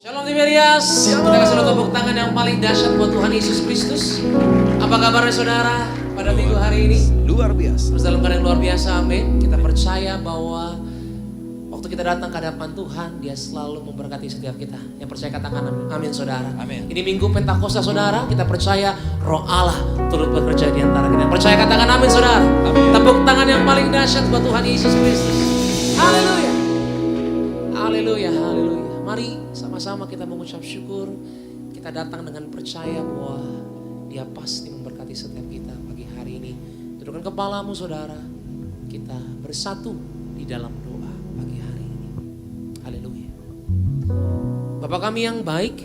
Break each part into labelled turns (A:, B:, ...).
A: Shalom Tiberias, kita kasih tepuk tangan yang paling dahsyat buat Tuhan Yesus Kristus. Apa kabarnya saudara pada minggu hari ini?
B: Luar biasa.
A: Terus dalam keadaan luar biasa, amin. Kita percaya bahwa waktu kita datang ke hadapan Tuhan, Dia selalu memberkati setiap kita. Yang percaya katakan amin saudara.
B: Amin.
A: Ini minggu Pentakosta saudara, kita percaya Roh Allah turut bekerja di antara kita. Yang percaya katakan amin saudara.
B: Amin.
A: Tepuk tangan yang paling dahsyat buat Tuhan Yesus Kristus. Haleluya. Haleluya, haleluya. Mari sama-sama kita mengucap syukur. Kita datang dengan percaya bahwa Dia pasti memberkati setiap kita pagi hari ini. Tundukkan kepalamu saudara. Kita bersatu di dalam doa pagi hari ini. Haleluya. Bapa kami yang baik,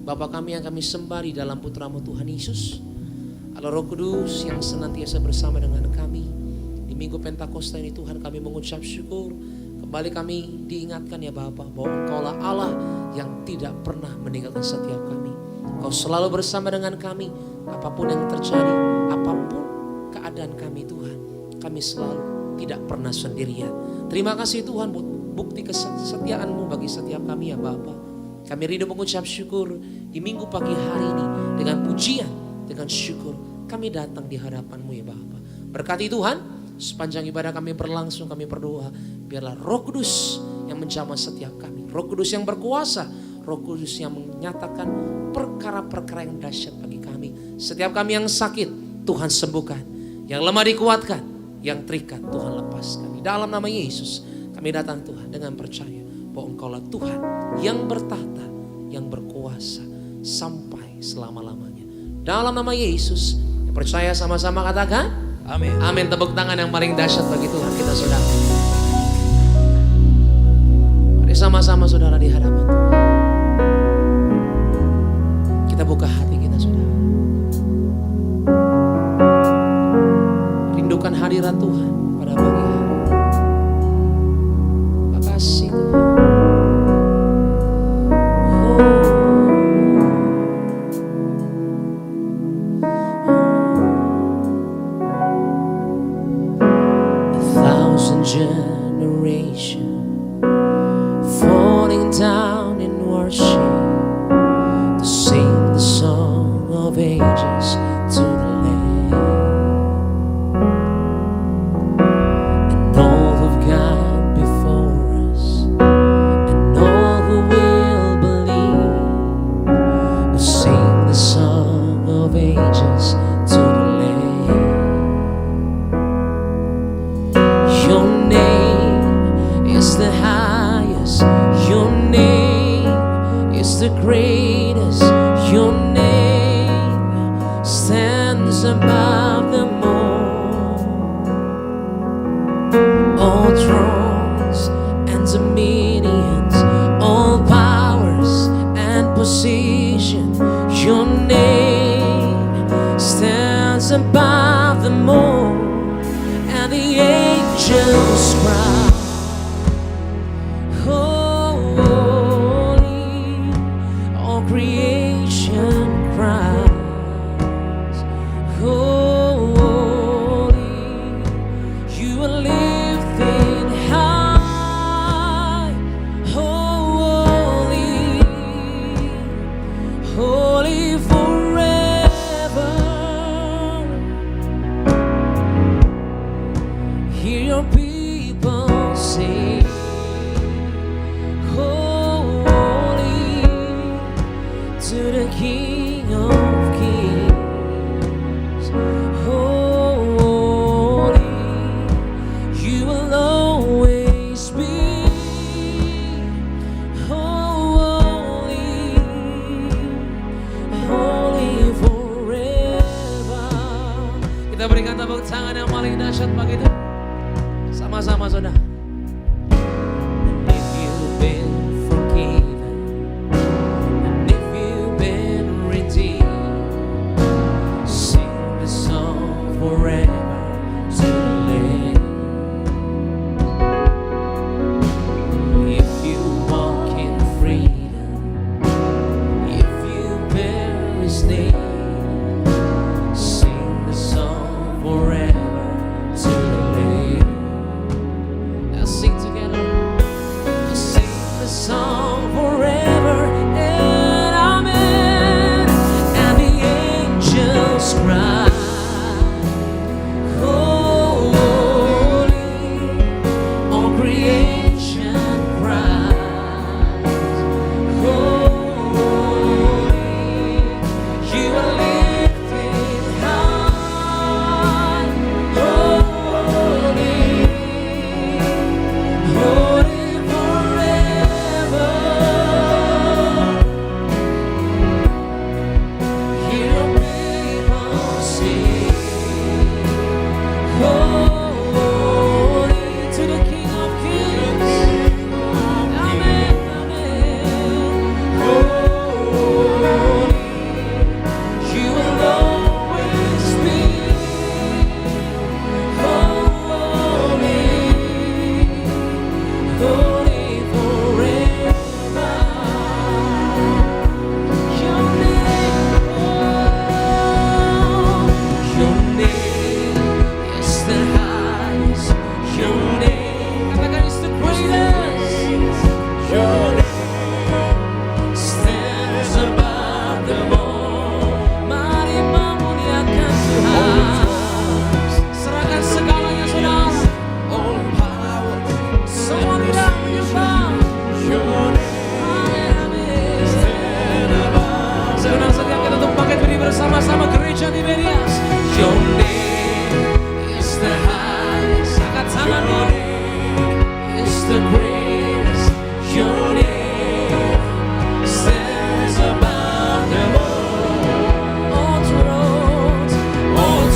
A: Bapa kami yang kami sembah di dalam putra-Mu Tuhan Yesus, Allah Roh Kudus yang senantiasa bersama dengan kami. Di minggu Pentakosta ini Tuhan kami mengucap syukur. Kembali kami diingatkan ya Bapa bahwa Engkaulah Allah yang tidak pernah meninggalkan setiap kami. Engkau selalu bersama dengan kami apapun yang terjadi, apapun keadaan kami Tuhan. Kami selalu tidak pernah sendirian. Terima kasih Tuhan buat bukti kesetiaan-Mu bagi setiap kami ya Bapa. Kami rindu mengucap syukur di minggu pagi hari ini dengan pujian, dengan syukur. Kami datang di hadapan-Mu ya Bapa. Berkati Tuhan. Sepanjang ibadah kami berlangsung, kami berdoa, biarlah Roh Kudus yang menjamah setiap kami, Roh Kudus yang berkuasa, Roh Kudus yang menyatakan perkara-perkara yang dahsyat bagi kami. Setiap kami yang sakit, Tuhan sembuhkan, yang lemah dikuatkan, yang terikat Tuhan lepaskan. Di dalam nama Yesus, kami datang Tuhan dengan percaya bahwa Engkaulah Tuhan yang bertahta, yang berkuasa sampai selama-lamanya. Dalam nama Yesus, yang percaya sama-sama katakan.
B: Amin.
A: Amin. Tepuk tangan yang paling dahsyat bagi Tuhan kita saudara. Mari sama-sama saudara di hadapan Tuhan. Kita buka hati kita saudara. Rindukan hadirat Tuhan pada pagi hari. Makasih Tuhan. Generation falling down in worship to sing the song of ages to the Lamb, and all who've gone before us and all who will believe will sing the song of ages to the Lamb. Your name is the highest. Your name is the greatest. Your name stands above them all thrones and dominions, all powers and position. Your name stands above them all. And the angels cry, holy, all creation cries, holy, you are lifted high, holy, holy forever. Hear your people sing, holy to the King of Kings. Holy, you will always be. Holy, holy forever. Kita berikan tepuk tangan yang paling dahsyat bagi Tuhan. Sama-sama saudara. And if you've been forgiven, and if you've been redeemed, sing the song forever to the Lamb. If you walk in freedom, if you bear His name, sing the song forever to the Lamb. Berias. Your name is the highest. Angkat tanganmu. Is the greatest. Your name stands above them all. All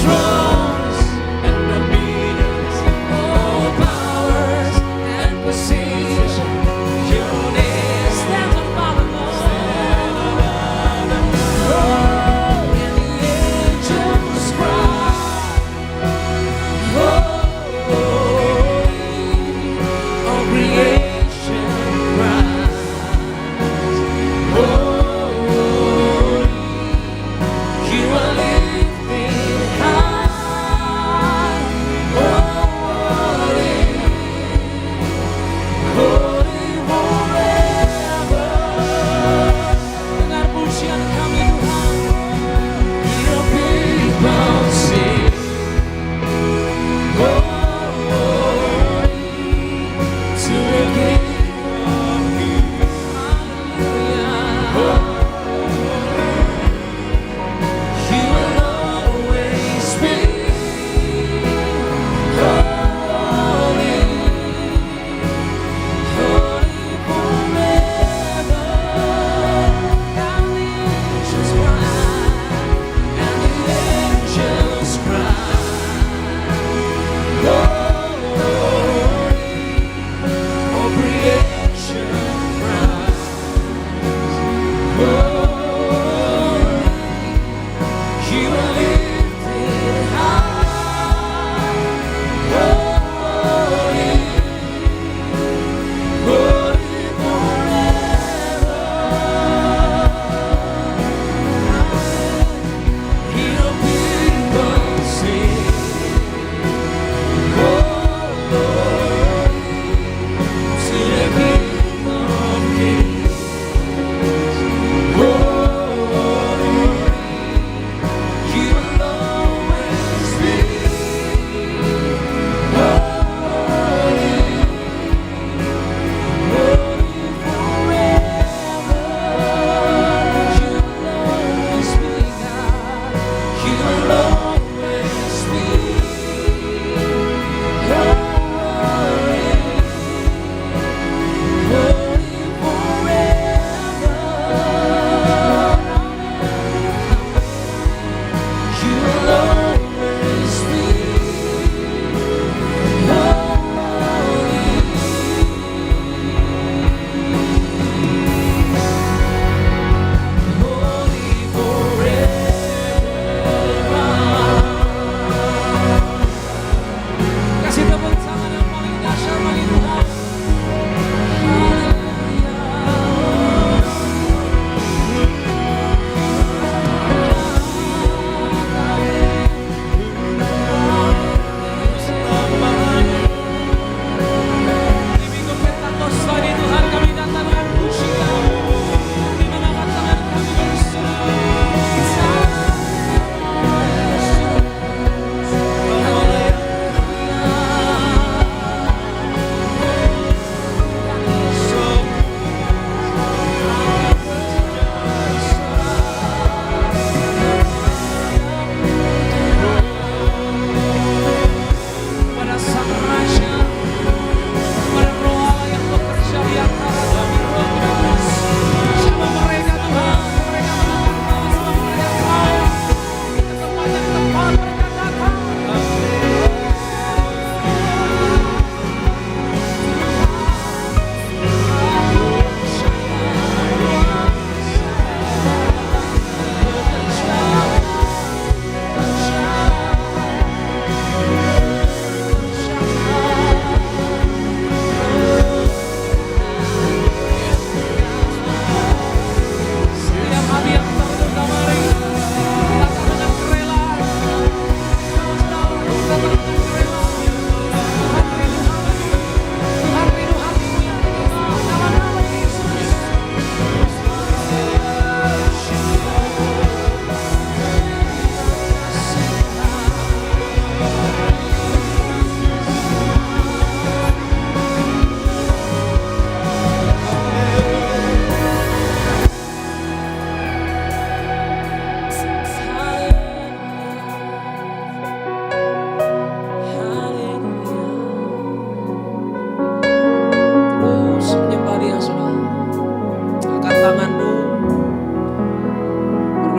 A: thrones and dominions, all powers and positions. Your name stands above them all. And the angels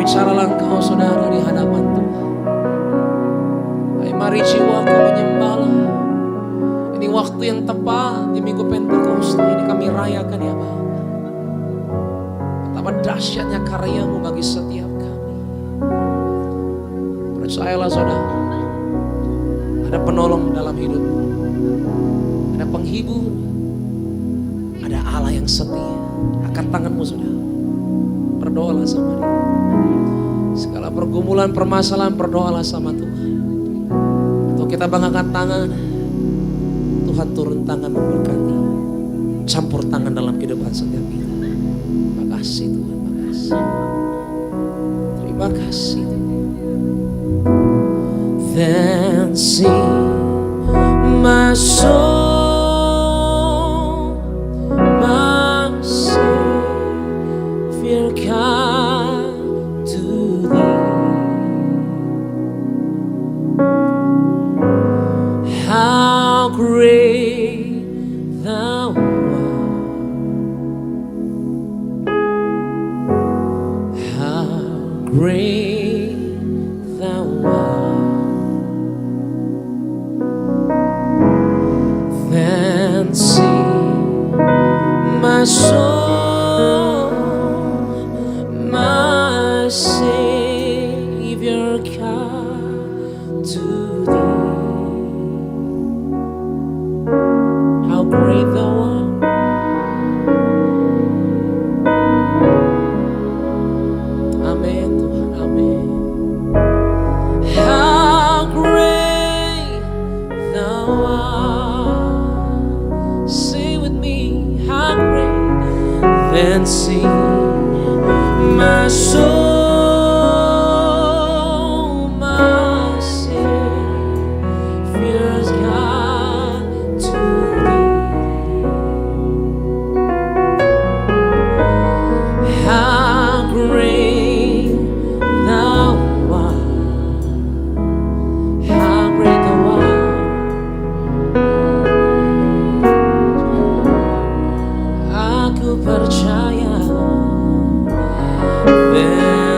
A: Berbicaralah engkau saudara di hadapan Tuhan. Hai, mari jiwaku menyembahlah. Ini waktu yang tepat di Minggu Pentakosta ini kami rayakan ya Bapa. Betapa dahsyatnya karyamu bagi setiap kami. Percayalah saudara, ada penolong dalam hidupmu, ada penghibur, ada Allah yang setia. Angkat tanganmu saudara, berdoalah sama dia. Segala pergumulan, permasalahan, berdoalah sama Tuhan. Atau kita banggakan tangan, Tuhan turun tangan memberkati, campur tangan dalam kehidupan setiap kita. Makasih Tuhan, makasih. Terima kasih Tuhan. Then sing my soul, my Savior come to thee. How great thou art, how great thou art. Then sing my soul, my Savior come to thee. How great thou art, amin Tuhan, amin. How great thou art, say with me, how great. Then sing my soul, my Savior's God to thee. How great thou art, how great thou art. Aku percaya. Then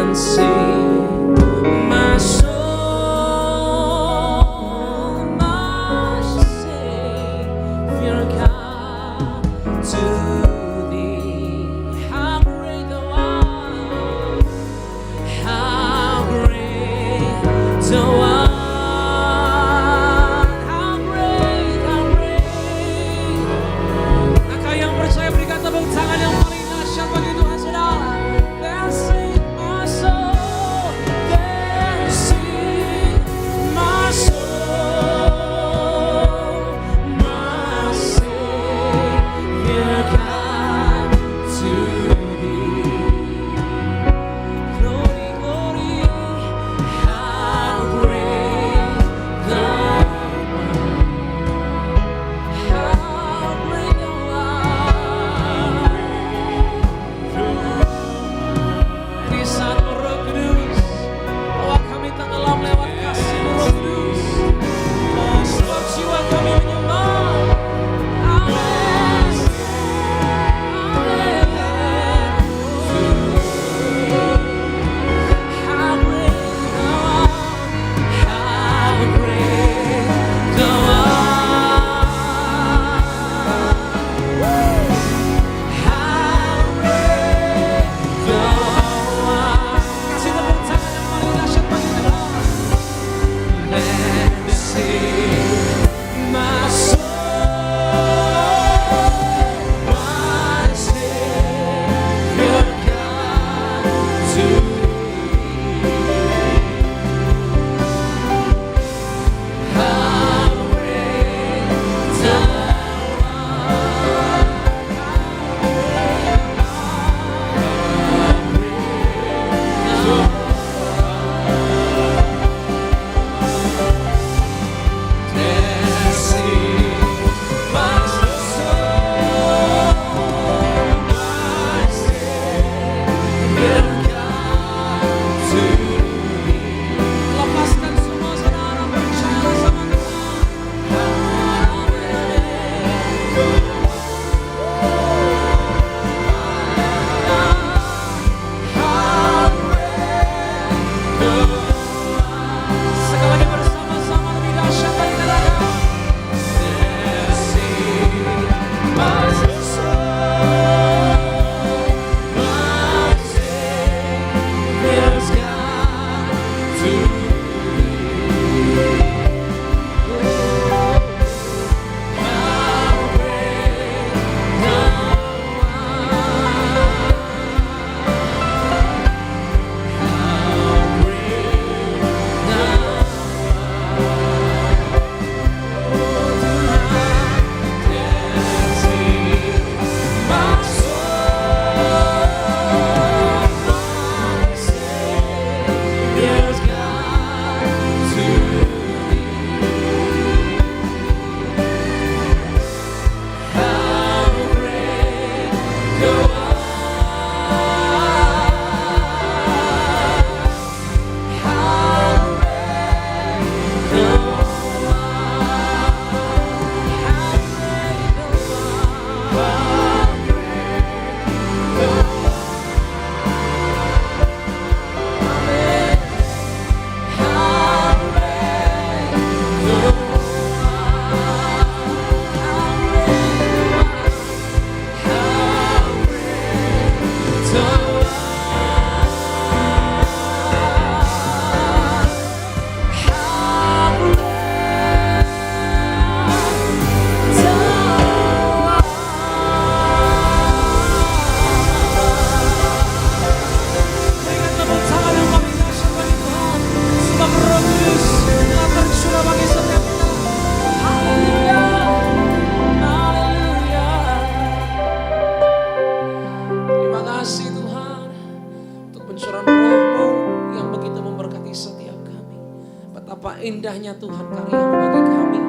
A: indahnya Tuhan karyamu bagi kami.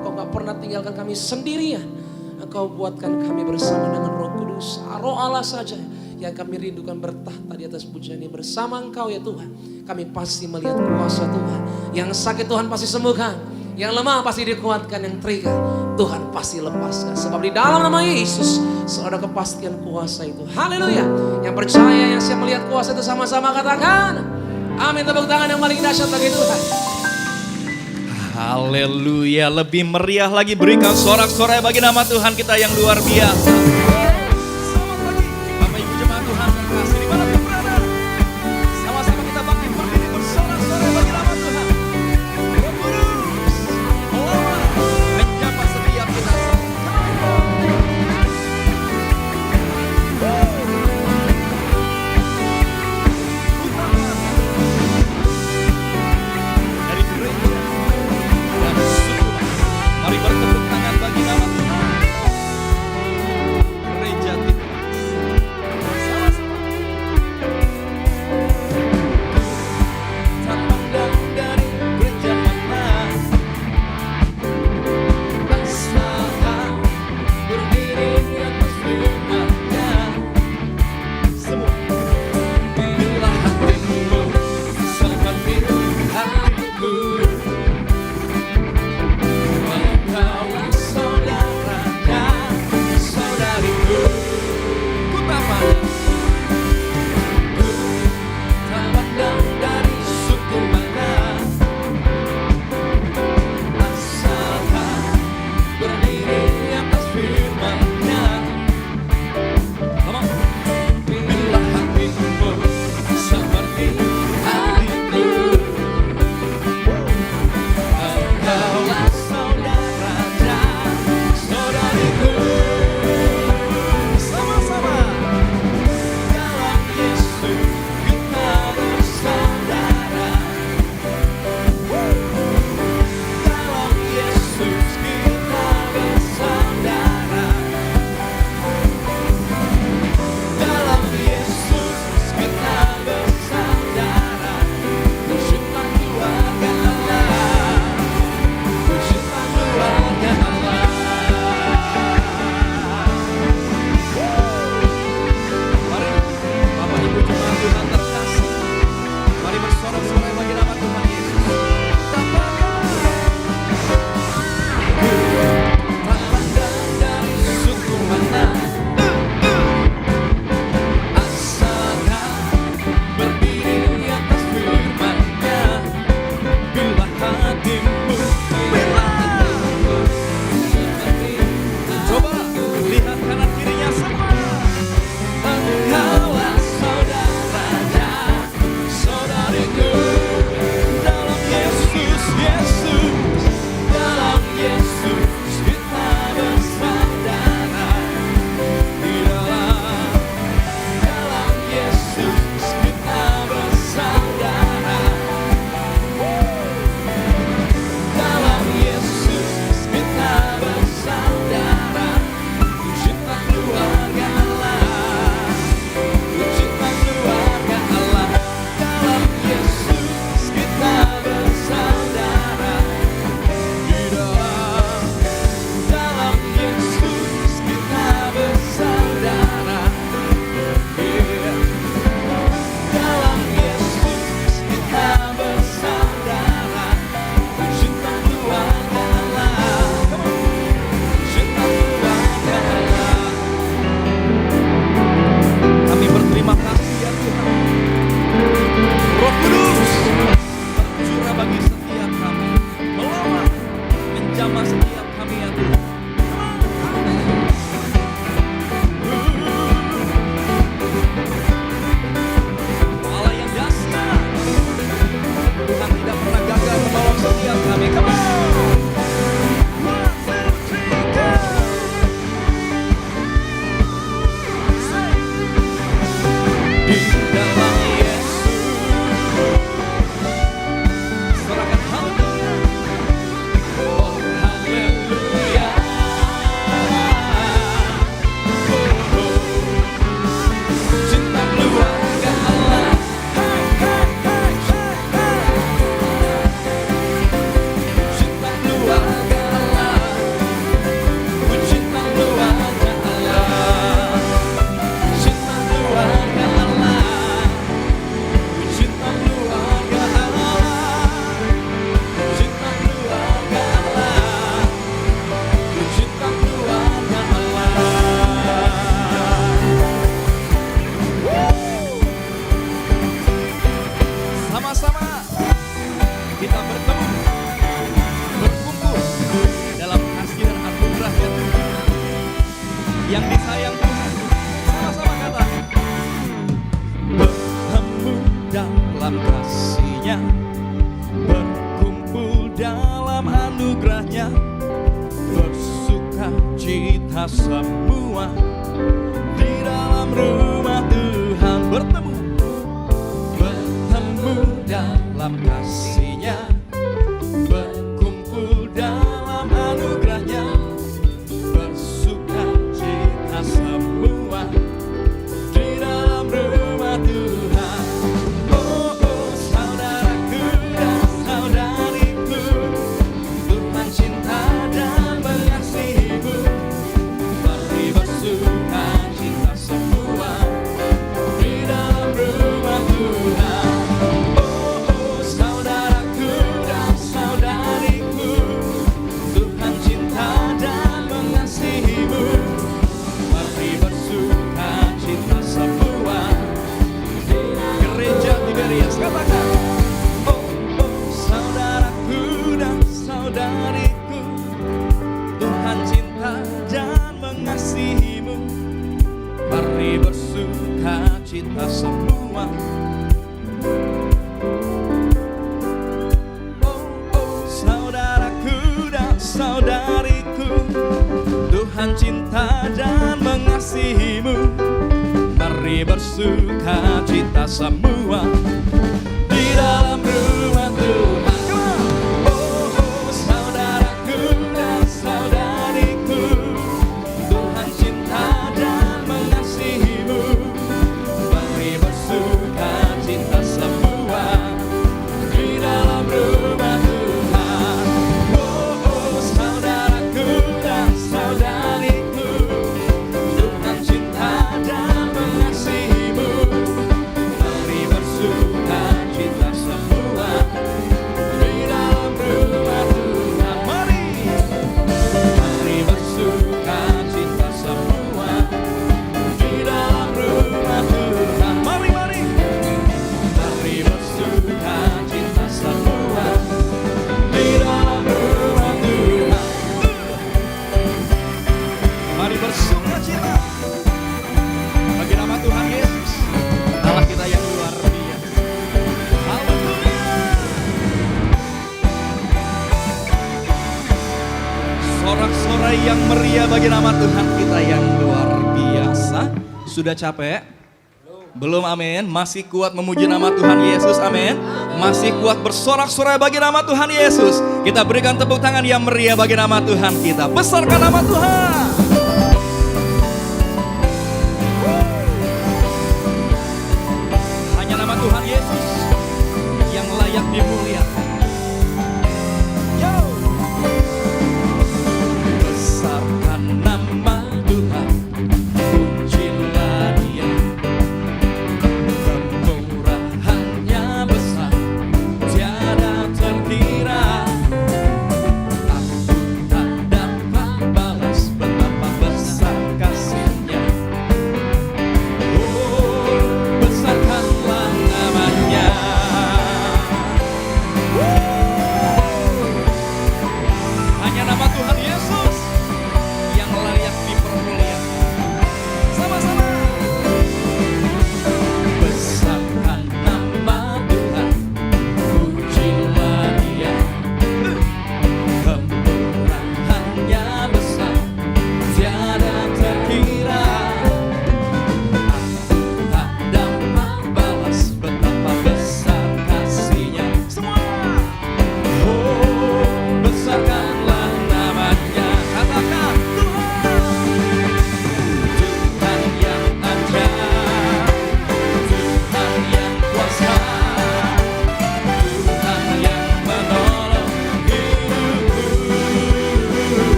A: Engkau gak pernah tinggalkan kami sendirian. Engkau buatkan kami bersama dengan Roh Kudus. Roh Allah saja yang kami rindukan bertahta di atas pujian ini. Bersama Engkau ya Tuhan, kami pasti melihat kuasa Tuhan. Yang sakit Tuhan pasti sembuhkan, yang lemah pasti dikuatkan, yang terikat Tuhan pasti lepaskan. Sebab di dalam nama Yesus selalu ada kepastian kuasa itu. Haleluya. Yang percaya, yang siap melihat kuasa itu sama-sama katakan amin. Tepuk tangan yang paling dahsyat bagi Tuhan.
B: Haleluya. Lebih meriah lagi, berikan sorak-sorai bagi nama Tuhan kita yang luar biasa. Selamat pagi Bapak Ibu jemaat Tuhan terkasih dimanapun berada. Sama-sama kita bangkit berdiri bersorak-sorai bagi nama Tuhan. Roh Kudus melawat, menyapa setiap kita. Dari gereja dan suku, mari bertepuk tangan bagi nama Tuhan. kita semua di dalam rumah Tuhan bertemu dalam kasih-Nya, berkumpul dalam anugerah-Nya, bersuka cita semua di dalam rumah Tuhan. Oh, oh, saudaraku dan saudariku, Tuhan cinta dan mengasihimu. Mari bersuka cita semua di dalam rumah Tuhan. Katakan, oh, oh, saudaraku dan saudariku, Tuhan cinta dan mengasihimu. Mari bersuka cita semua. Oh, oh, saudaraku dan saudariku, Tuhan cinta dan mengasihimu. Mari bersuka cita semua di dalam rumah Tuhan. Oh, oh, saudaraku dan saudariku, Tuhan cinta dan mengasihimu. Mari bersuka cita semua di dalam rumah Tuhan. Oh, oh, saudaraku dan saudariku, Tuhan cinta dan mengasihimu. Mari bersuka cita semua di dalam rumah Tuhan. Mari bersuka cita semua di dalam rumah Tuhan. Mari bersuka cita semua di dalam rumah Tuhan. Mari bersuka cita bagi nama Tuhan Yesus, Allah kita yang luar biasa. Haleluya. Sorak-sorai yang meriah bagi nama Tuhan kita yang luar biasa. Sudah capek? Belum, amin. Masih kuat memuji nama Tuhan Yesus, amin. Masih kuat bersorak-sorai bagi nama Tuhan Yesus. Kita berikan tepuk tangan yang meriah bagi nama Tuhan kita. Besarkan nama Tuhan. Hanya nama Tuhan Yesus yang layak dimuliakan. Yo! Besarkan nama Tuhan, pujilah Dia. Kemurahan-Nya besar, tiada terkira. Aku tak dapat balas betapa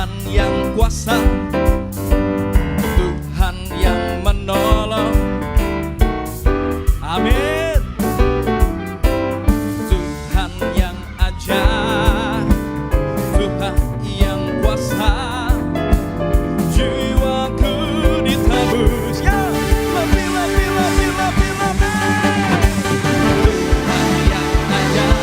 B: Tuhan yang kuasa, Tuhan yang menolong. Amin. Tuhan yang ajaib, Tuhan yang kuasa, jiwaku ditebus. Ya, lebih, lebih, lebih, lebih, lebih. Tuhan yang ajaib.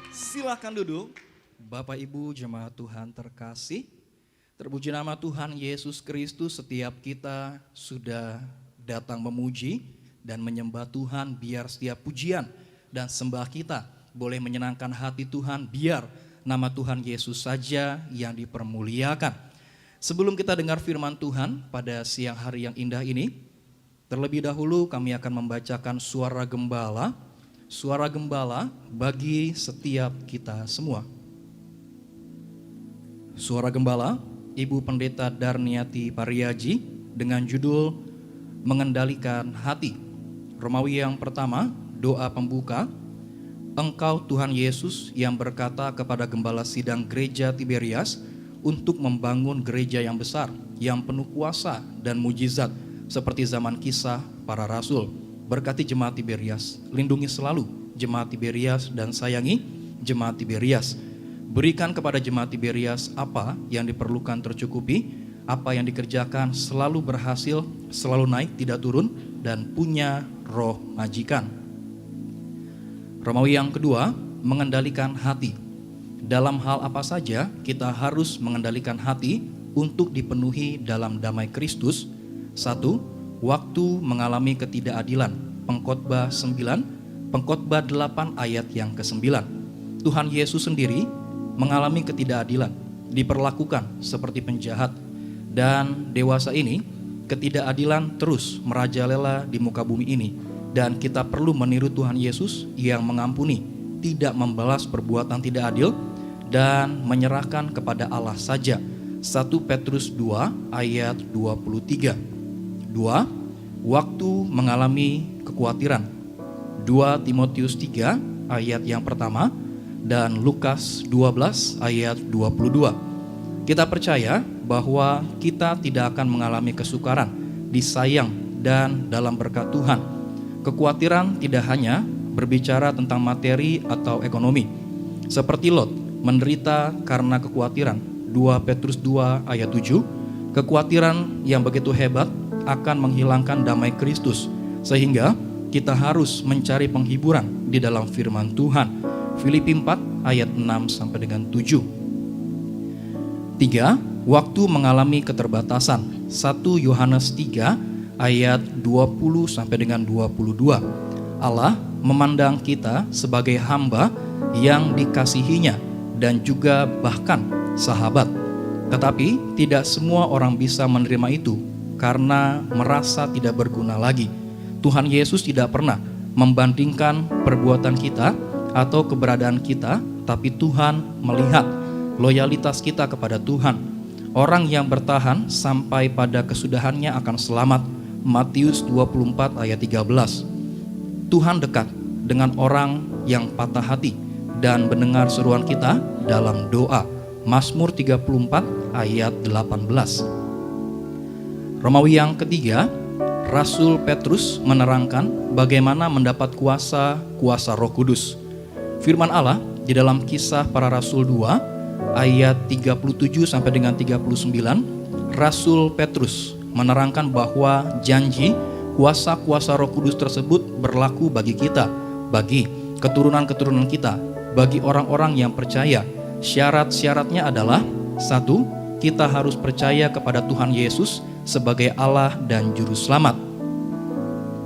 B: Silakan duduk. Bapak Ibu jemaat Tuhan terkasih, terpuji nama Tuhan Yesus Kristus. Setiap kita sudah datang memuji dan menyembah Tuhan, biar setiap pujian dan sembah kita boleh menyenangkan hati Tuhan, biar nama Tuhan Yesus saja yang dipermuliakan. Sebelum kita dengar firman Tuhan pada siang hari yang indah ini, terlebih dahulu kami akan membacakan suara gembala. Suara gembala bagi setiap kita semua. Suara gembala Ibu Pendeta Darniati Pariaji dengan judul Mengendalikan Hati. Romawi yang pertama, doa pembuka. Engkau Tuhan Yesus yang berkata kepada gembala sidang gereja Tiberias untuk membangun gereja yang besar, yang penuh kuasa dan mujizat seperti zaman kisah para rasul. Berkati jemaat Tiberias, lindungi selalu jemaat Tiberias dan sayangi jemaat Tiberias. Berikan kepada jemaat Tiberias apa yang diperlukan tercukupi, apa yang dikerjakan selalu berhasil, selalu naik tidak turun, dan punya roh majikan. Romawi yang kedua, mengendalikan hati. Dalam hal apa saja kita harus mengendalikan hati untuk dipenuhi dalam damai Kristus. 1. Waktu mengalami ketidakadilan. Pengkhotbah 9, Pengkhotbah 8 ayat yang ke-9. Tuhan Yesus sendiri mengalami ketidakadilan, diperlakukan seperti penjahat. Dan dewasa ini, ketidakadilan terus merajalela di muka bumi ini. Dan kita perlu meniru Tuhan Yesus yang mengampuni, tidak membalas perbuatan tidak adil, dan menyerahkan kepada Allah saja. 1 Petrus 2 ayat 23. 2. Waktu mengalami kekhawatiran. 2 Timotius 3 ayat yang pertama dan Lukas 12 ayat 22. Kita percaya bahwa kita tidak akan mengalami kesukaran, disayang dan dalam berkat Tuhan. Kekhawatiran tidak hanya berbicara tentang materi atau ekonomi. Seperti Lot menderita karena kekhawatiran. 2 Petrus 2 ayat 7. Kekhawatiran yang begitu hebat akan menghilangkan damai Kristus, sehingga kita harus mencari penghiburan di dalam firman Tuhan. Filipi 4 ayat 6 sampai dengan 7. 3. Waktu mengalami keterbatasan. 1 Yohanes 3 ayat 20 sampai dengan 22. Allah memandang kita sebagai hamba yang dikasihinya dan juga bahkan sahabat. Tetapi tidak semua orang bisa menerima itu karena merasa tidak berguna lagi. Tuhan Yesus tidak pernah membandingkan perbuatan kita atau keberadaan kita, tapi Tuhan melihat loyalitas kita kepada Tuhan. Orang yang bertahan sampai pada kesudahannya akan selamat. Matius 24 ayat 13. Tuhan dekat dengan orang yang patah hati dan mendengar seruan kita dalam doa. Mazmur 34 ayat 18. Romawi yang ketiga, Rasul Petrus menerangkan bagaimana mendapat kuasa Roh Kudus. Firman Allah di dalam Kisah Para Rasul 2 ayat 37 sampai dengan 39, Rasul Petrus menerangkan bahwa janji kuasa Roh Kudus tersebut berlaku bagi kita bagi keturunan-keturunan kita, bagi orang-orang yang percaya. Syarat-syaratnya adalah: 1, kita harus percaya kepada Tuhan Yesus sebagai Allah dan Juru Selamat.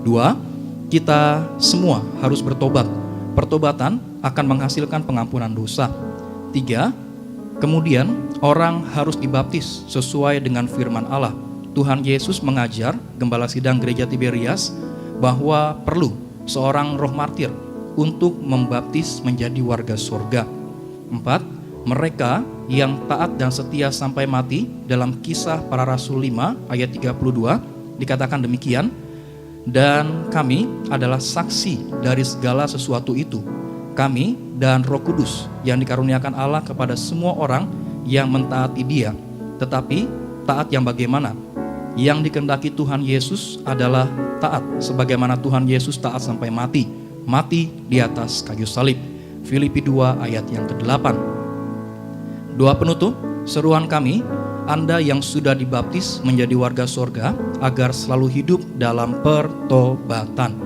B: 2, kita semua harus bertobat. Pertobatan akan menghasilkan pengampunan dosa. 3, kemudian orang harus dibaptis sesuai dengan firman Allah. Tuhan Yesus mengajar Gembala Sidang Gereja Tiberias bahwa perlu seorang roh martir untuk membaptis menjadi warga surga. 4, mereka yang taat dan setia sampai mati. Dalam Kisah Para Rasul 5 ayat 32 dikatakan demikian, dan kami adalah saksi dari segala sesuatu itu, kami dan Roh Kudus yang dikaruniakan Allah kepada semua orang yang mentaati Dia. Tetapi taat yang bagaimana? Yang dikehendaki Tuhan Yesus adalah taat sebagaimana Tuhan Yesus taat sampai mati di atas kayu salib. Filipi 2 ayat yang ke-8. Doa penutup, seruan kami, Anda yang sudah dibaptis menjadi warga surga, agar selalu hidup dalam pertobatan,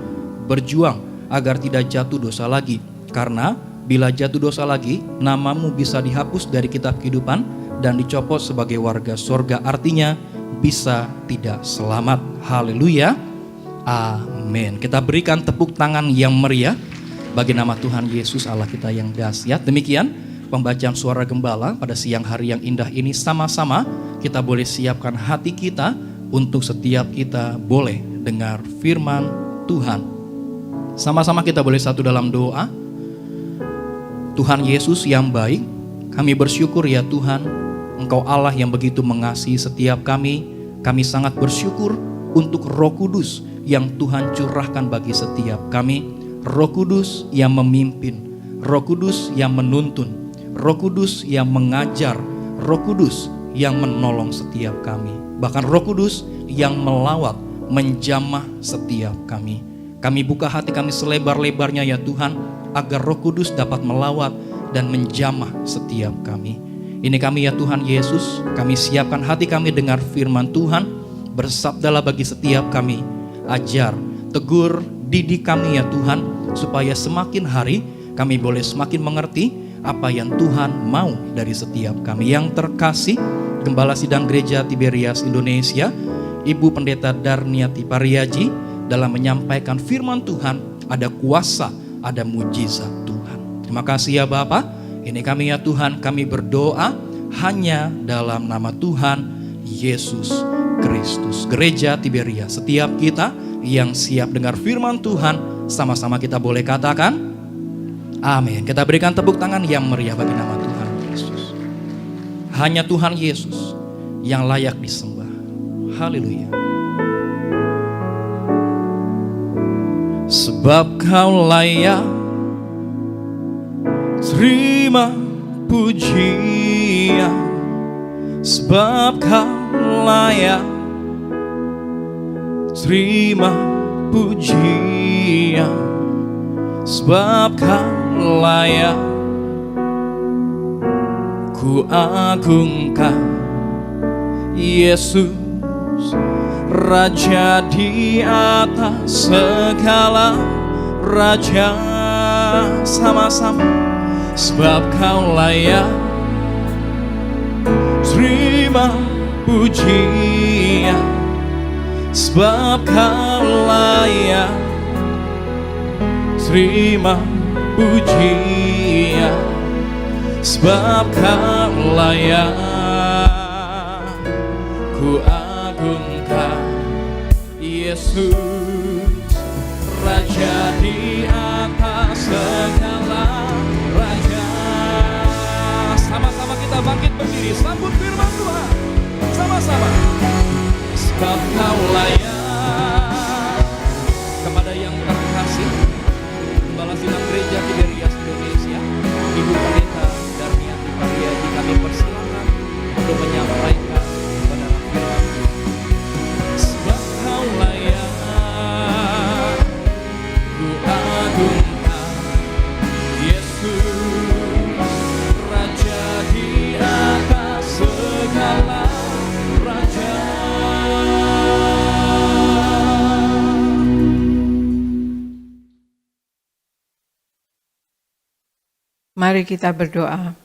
B: berjuang agar tidak jatuh dosa lagi. Karena bila jatuh dosa lagi, namamu bisa dihapus dari kitab kehidupan dan dicopot sebagai warga surga. Artinya bisa tidak selamat. Haleluya, amin. Kita berikan tepuk tangan yang meriah bagi nama Tuhan Yesus Allah kita yang dahsyat. Demikian pembacaan suara gembala pada siang hari yang indah ini. Sama-sama kita boleh siapkan hati kita untuk setiap kita boleh dengar firman Tuhan. Sama-sama kita boleh satu dalam doa. Tuhan Yesus yang baik, kami bersyukur ya Tuhan, Engkau Allah yang begitu mengasihi setiap kami. Kami sangat bersyukur untuk Roh Kudus yang Tuhan curahkan bagi setiap kami. Roh Kudus yang memimpin, Roh Kudus yang menuntun, Roh Kudus yang mengajar, Roh Kudus yang menolong setiap kami. Bahkan Roh Kudus yang melawat, menjamah setiap kami. Kami buka hati kami selebar-lebarnya ya Tuhan, agar Roh Kudus dapat melawat dan menjamah setiap kami. Ini kami ya Tuhan Yesus, kami siapkan hati kami dengar firman Tuhan. Bersabdalah bagi setiap kami, ajar, tegur, didik kami ya Tuhan, supaya semakin hari kami boleh semakin mengerti apa yang Tuhan mau dari setiap kami. Yang terkasih, Gembala Sidang Gereja Tiberias Indonesia, Ibu Pendeta Darniati Pariaji, dalam menyampaikan firman Tuhan, ada kuasa, ada mujizat Tuhan. Terima kasih ya Bapak. Ini kami ya Tuhan, kami berdoa hanya dalam nama Tuhan Yesus Kristus. Gereja Tiberias, setiap kita yang siap dengar firman Tuhan, sama-sama kita boleh katakan amin. Kita berikan tepuk tangan yang meriah bagi nama Tuhan Yesus. Hanya Tuhan Yesus yang layak disembah. Haleluya. Sebab Kau layak terima pujian, sebab Kau layak terima pujian, sebab Kau layak ku agungkan. Yesus Raja di atas segala raja, sama-sama. Sebab Kau layak terima pujian, sebab Kau layak terima pujian, sebab Kau layak ku agungkan. Yesus Raja di atas segala raja. Sama-sama kita bangkit berdiri, sambut firman Tuhan. Sama-sama. Sebab Kau layak. Kepada yang terkasih, Gembala Sidang Gereja Tiberias Indonesia, Ibu Pendeta Darniati Pariaji, kami persilakan untuk menyampaikan kepada firman Tuhan. Sebab Kau layak ku agungkan. Yesus Raja di atas segala raja.
C: Mari kita berdoa.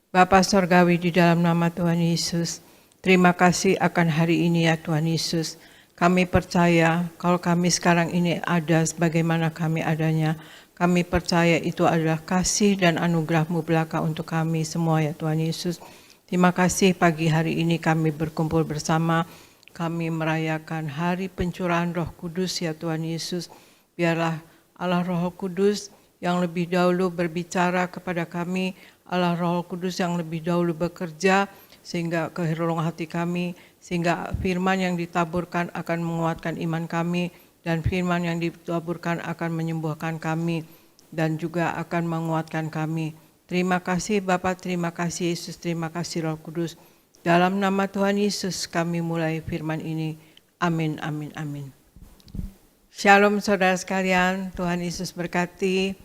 C: Bapa Sorgawi, di dalam nama Tuhan Yesus, terima kasih akan hari ini ya Tuhan Yesus. Kami percaya kalau kami sekarang ini ada sebagaimana kami adanya. Kami percaya itu adalah kasih dan anugerah-Mu belaka untuk kami semua ya Tuhan Yesus. Terima kasih pagi hari ini kami berkumpul bersama. Kami merayakan hari pencurahan Roh Kudus ya Tuhan Yesus. Biarlah Allah Roh Kudus yang lebih dahulu berbicara kepada kami, Allah Roh Kudus yang lebih dahulu bekerja sehingga ke relung hati kami, sehingga firman yang ditaburkan akan menguatkan iman kami, dan firman yang ditaburkan akan menyembuhkan kami dan juga akan menguatkan kami. Terima kasih Bapa, terima kasih Yesus, terima kasih Roh Kudus. Dalam nama Tuhan Yesus kami mulai firman ini. Amin, amin, amin. Shalom saudara sekalian, Tuhan Yesus berkati.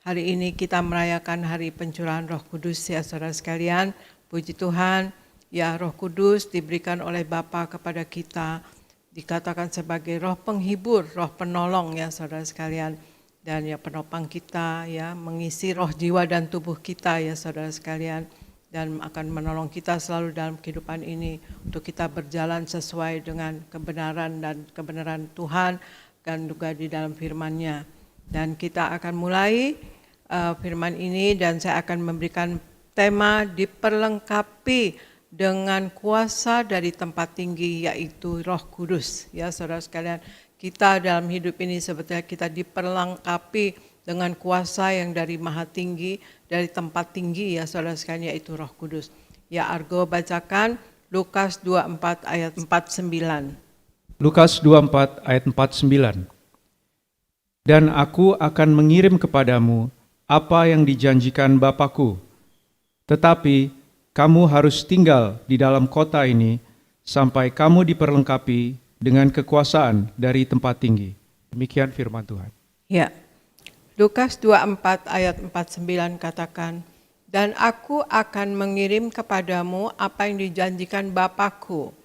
C: Hari ini kita merayakan hari pencurahan Roh Kudus ya saudara sekalian. Puji Tuhan, ya Roh Kudus diberikan oleh Bapa kepada kita. Dikatakan sebagai roh penghibur, roh penolong ya saudara sekalian. Dan ya penopang kita ya, mengisi roh jiwa dan tubuh kita ya saudara sekalian. Dan akan menolong kita selalu dalam kehidupan ini untuk kita berjalan sesuai dengan kebenaran dan kebenaran Tuhan dan juga di dalam firman-Nya. Dan kita akan mulai firman ini dan saya akan memberikan tema diperlengkapi dengan kuasa dari tempat tinggi yaitu Roh Kudus. Ya saudara sekalian, kita dalam hidup ini sebetulnya kita diperlengkapi dengan kuasa yang dari Maha Tinggi, dari tempat tinggi ya saudara sekalian yaitu Roh Kudus. Ya Argo bacakan Lukas 24 ayat 49.
D: Lukas 24 ayat 49. Dan aku akan mengirim kepadamu apa yang dijanjikan Bapakku. Tetapi kamu harus tinggal di dalam kota ini sampai kamu diperlengkapi dengan kekuasaan dari tempat tinggi. Demikian firman Tuhan.
C: Ya, Lukas 24 ayat 49 katakan, dan aku akan mengirim kepadamu apa yang dijanjikan Bapakku.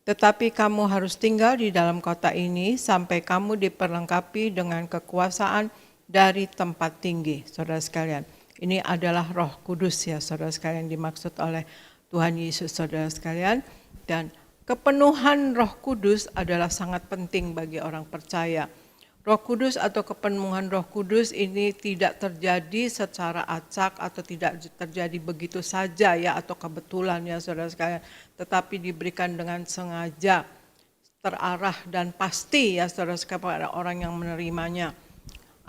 C: Tetapi kamu harus tinggal di dalam kota ini sampai kamu diperlengkapi dengan kekuasaan dari tempat tinggi, saudara sekalian. Ini adalah Roh Kudus ya, saudara sekalian, dimaksud oleh Tuhan Yesus, saudara sekalian. Dan kepenuhan Roh Kudus adalah sangat penting bagi orang percaya. Roh Kudus atau kepenuhan Roh Kudus ini tidak terjadi secara acak atau tidak terjadi begitu saja ya, atau kebetulan ya saudara sekalian, tetapi diberikan dengan sengaja, terarah dan pasti ya saudara sekalian kepada orang yang menerimanya.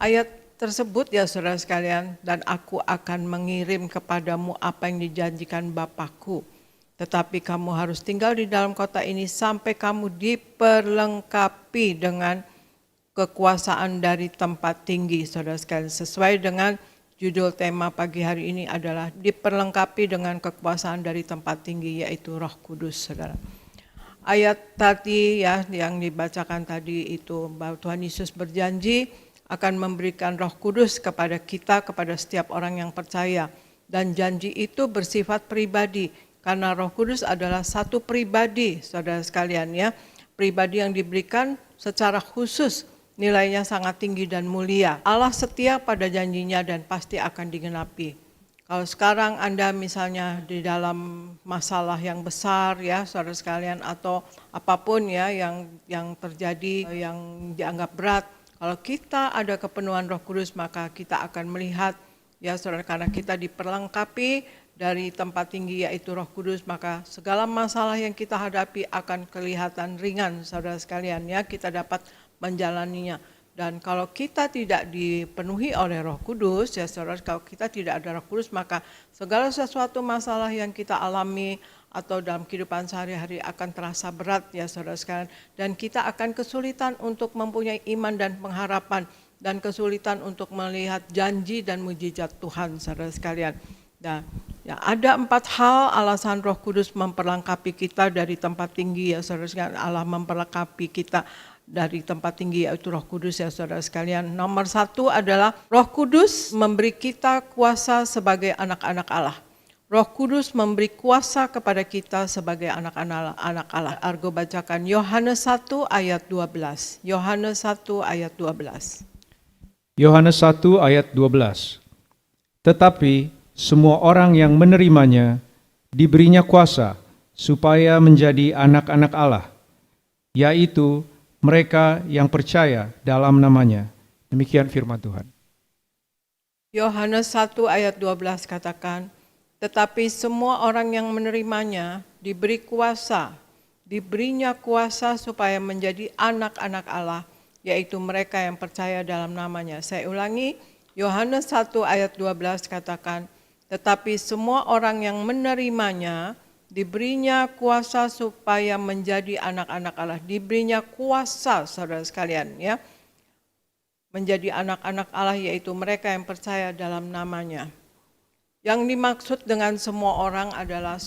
C: Ayat tersebut ya saudara sekalian, dan aku akan mengirim kepadamu apa yang dijanjikan Bapakku. Tetapi kamu harus tinggal di dalam kota ini sampai kamu diperlengkapi dengan kekuasaan dari tempat tinggi, saudara sekalian. Sesuai dengan judul tema pagi hari ini adalah diperlengkapi dengan kekuasaan dari tempat tinggi, yaitu Roh Kudus, saudara. Ayat tadi ya yang dibacakan tadi itu, bahwa Tuhan Yesus berjanji akan memberikan Roh Kudus kepada kita, kepada setiap orang yang percaya. Dan janji itu bersifat pribadi, karena Roh Kudus adalah satu pribadi, saudara sekalian ya. Pribadi yang diberikan secara khusus, nilainya sangat tinggi dan mulia. Allah setia pada janjinya dan pasti akan digenapi. Kalau sekarang Anda misalnya di dalam masalah yang besar ya saudara sekalian, atau apapun ya yang terjadi yang dianggap berat, kalau kita ada kepenuhan Roh Kudus maka kita akan melihat ya saudara, karena kita diperlengkapi dari tempat tinggi yaitu Roh Kudus, maka segala masalah yang kita hadapi akan kelihatan ringan saudara sekalian ya, kita dapat menjalaninya. Dan kalau kita tidak dipenuhi oleh Roh Kudus ya saudara, kalau kita tidak ada Roh Kudus maka segala sesuatu masalah yang kita alami atau dalam kehidupan sehari-hari akan terasa berat ya saudara sekalian, dan kita akan kesulitan untuk mempunyai iman dan pengharapan, dan kesulitan untuk melihat janji dan mujizat Tuhan saudara sekalian. Nah, ya, ada 4 hal alasan Roh Kudus memperlengkapi kita dari tempat tinggi ya saudara sekalian. Allah memperlengkapi kita dari tempat tinggi yaitu Roh Kudus ya saudara sekalian. Nomor 1 adalah Roh Kudus memberi kita kuasa sebagai anak-anak Allah. Roh Kudus memberi kuasa kepada kita sebagai anak-anak Allah. Argo bacakan Yohanes 1 ayat 12. Yohanes 1 ayat 12.
D: Yohanes 1 ayat 12. Tetapi semua orang yang menerimanya diberinya kuasa supaya menjadi anak-anak Allah, yaitu mereka yang percaya dalam namanya. Demikian firman Tuhan.
C: Yohanes 1 ayat 12 katakan, tetapi semua orang yang menerimanya diberinya kuasa supaya menjadi anak-anak Allah, yaitu mereka yang percaya dalam namanya. Saya ulangi, Yohanes 1 ayat 12 katakan, tetapi semua orang yang menerimanya diberinya kuasa supaya menjadi anak-anak Allah. Diberinya kuasa, saudara sekalian, ya, menjadi anak-anak Allah, yaitu mereka yang percaya dalam namanya. Yang dimaksud dengan semua orang adalah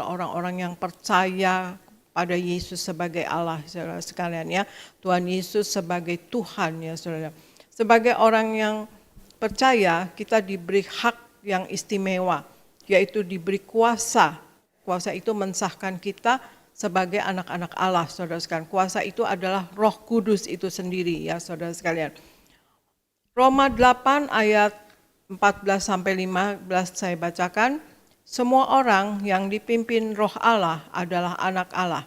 C: orang-orang yang percaya pada Yesus sebagai Allah, saudara sekalian, ya. Tuhan Yesus sebagai Tuhan, ya saudara. Sebagai orang yang percaya, kita diberi hak yang istimewa, yaitu diberi kuasa. Kuasa itu mensahkan kita sebagai anak-anak Allah, saudara sekalian. Kuasa itu adalah Roh Kudus itu sendiri, ya saudara sekalian. Roma 8 ayat 14-15 saya bacakan. Semua orang yang dipimpin Roh Allah adalah anak Allah.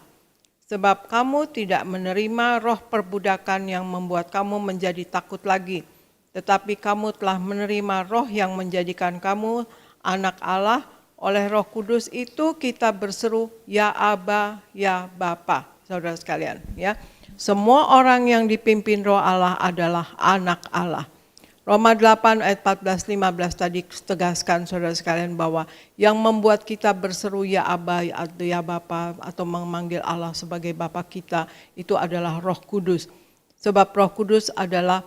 C: Sebab kamu tidak menerima roh perbudakan yang membuat kamu menjadi takut lagi, tetapi kamu telah menerima roh yang menjadikan kamu anak Allah. Oleh Roh Kudus itu kita berseru, ya Aba, ya Bapa, saudara sekalian, ya. Semua orang yang dipimpin Roh Allah adalah anak Allah. Roma 8 ayat 14-15 tadi tegaskan, saudara sekalian, bahwa yang membuat kita berseru ya Aba, ya Bapa, atau memanggil Allah sebagai Bapa kita, itu adalah Roh Kudus. Sebab Roh Kudus adalah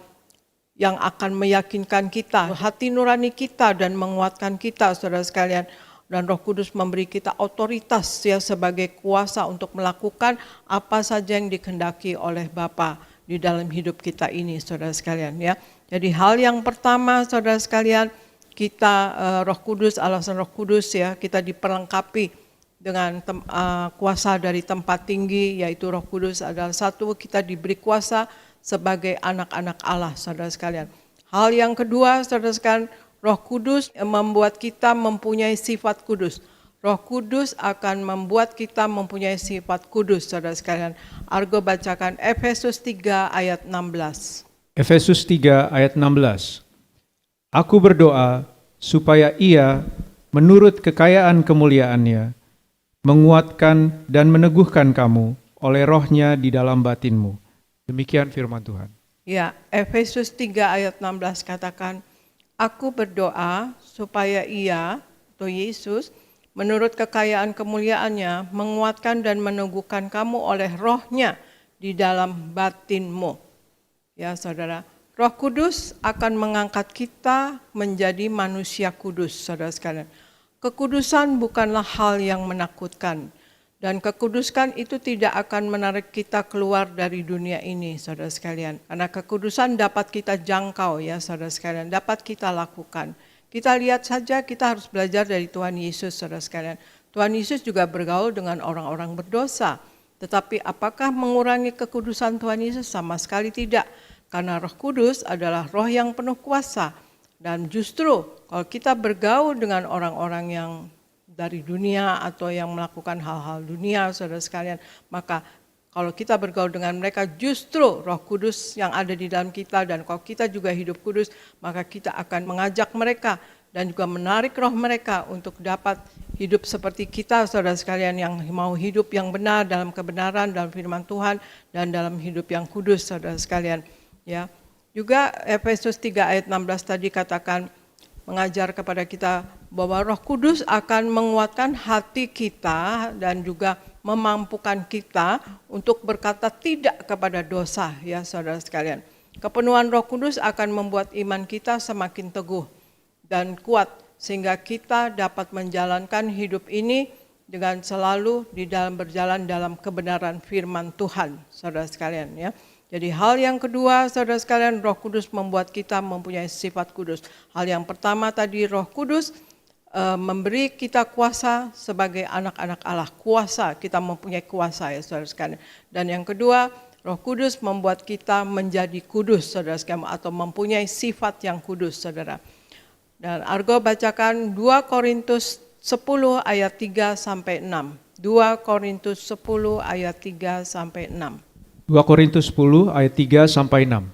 C: yang akan meyakinkan kita, hati nurani kita, dan menguatkan kita, saudara sekalian. Dan Roh Kudus memberi kita otoritas, ya, sebagai kuasa untuk melakukan apa saja yang dikehendaki oleh Bapa di dalam hidup kita ini, saudara sekalian, ya. Jadi hal yang pertama, saudara sekalian, kita Roh Kudus, alasan Roh Kudus, ya, kita diperlengkapi dengan kuasa dari tempat tinggi, yaitu Roh Kudus adalah satu, kita diberi kuasa sebagai anak-anak Allah, saudara sekalian. Hal yang kedua, saudara sekalian, Roh Kudus membuat kita mempunyai sifat kudus. Roh Kudus akan membuat kita mempunyai sifat kudus, saudara sekalian. Argo bacakan Efesus 3 ayat 16.
D: Efesus 3 ayat 16. Aku berdoa supaya Ia menurut kekayaan kemuliaannya menguatkan dan meneguhkan kamu oleh Roh-Nya di dalam batinmu. Demikian firman Tuhan.
C: Ya, Efesus 3 ayat 16 katakan, aku berdoa supaya Ia, atau Yesus, menurut kekayaan kemuliaannya menguatkan dan meneguhkan kamu oleh Roh-Nya di dalam batinmu. Ya saudara, Roh Kudus akan mengangkat kita menjadi manusia kudus, saudara sekalian. Kekudusan bukanlah hal yang menakutkan, dan kekudusan itu tidak akan menarik kita keluar dari dunia ini, saudara sekalian. Karena kekudusan dapat kita jangkau, ya saudara sekalian, dapat kita lakukan. Kita lihat saja, kita harus belajar dari Tuhan Yesus, saudara sekalian. Tuhan Yesus juga bergaul dengan orang-orang berdosa. Tetapi apakah mengurangi kekudusan Tuhan Yesus? Sama sekali tidak. Karena Roh Kudus adalah roh yang penuh kuasa. Dan justru kalau kita bergaul dengan orang-orang yang dari dunia atau yang melakukan hal-hal dunia, saudara sekalian, maka kalau kita bergaul dengan mereka, justru Roh Kudus yang ada di dalam kita, dan kalau kita juga hidup kudus, maka kita akan mengajak mereka dan juga menarik roh mereka untuk dapat hidup seperti kita, saudara sekalian, yang mau hidup yang benar dalam kebenaran, dalam firman Tuhan, dan dalam hidup yang kudus, saudara sekalian. Ya, juga Efesus 3 ayat 16 tadi katakan, mengajar kepada kita bahwa Roh Kudus akan menguatkan hati kita dan juga memampukan kita untuk berkata tidak kepada dosa, ya saudara sekalian. Kepenuhan Roh Kudus akan membuat iman kita semakin teguh dan kuat sehingga kita dapat menjalankan hidup ini dengan selalu di dalam berjalan dalam kebenaran firman Tuhan, saudara sekalian, ya. Jadi hal yang kedua, saudara sekalian, Roh Kudus membuat kita mempunyai sifat kudus. Hal yang pertama tadi, Roh Kudus memberi kita kuasa sebagai anak-anak Allah. Kuasa, kita mempunyai kuasa, ya saudara sekalian. Dan yang kedua, Roh Kudus membuat kita menjadi kudus, saudara sekalian, atau mempunyai sifat yang kudus, saudara. Dan Argo bacakan 2 Korintus 10 ayat 3 sampai 6. 2 Korintus 10 ayat 3 sampai 6.
D: 2 Korintus 10 ayat 3 sampai 6.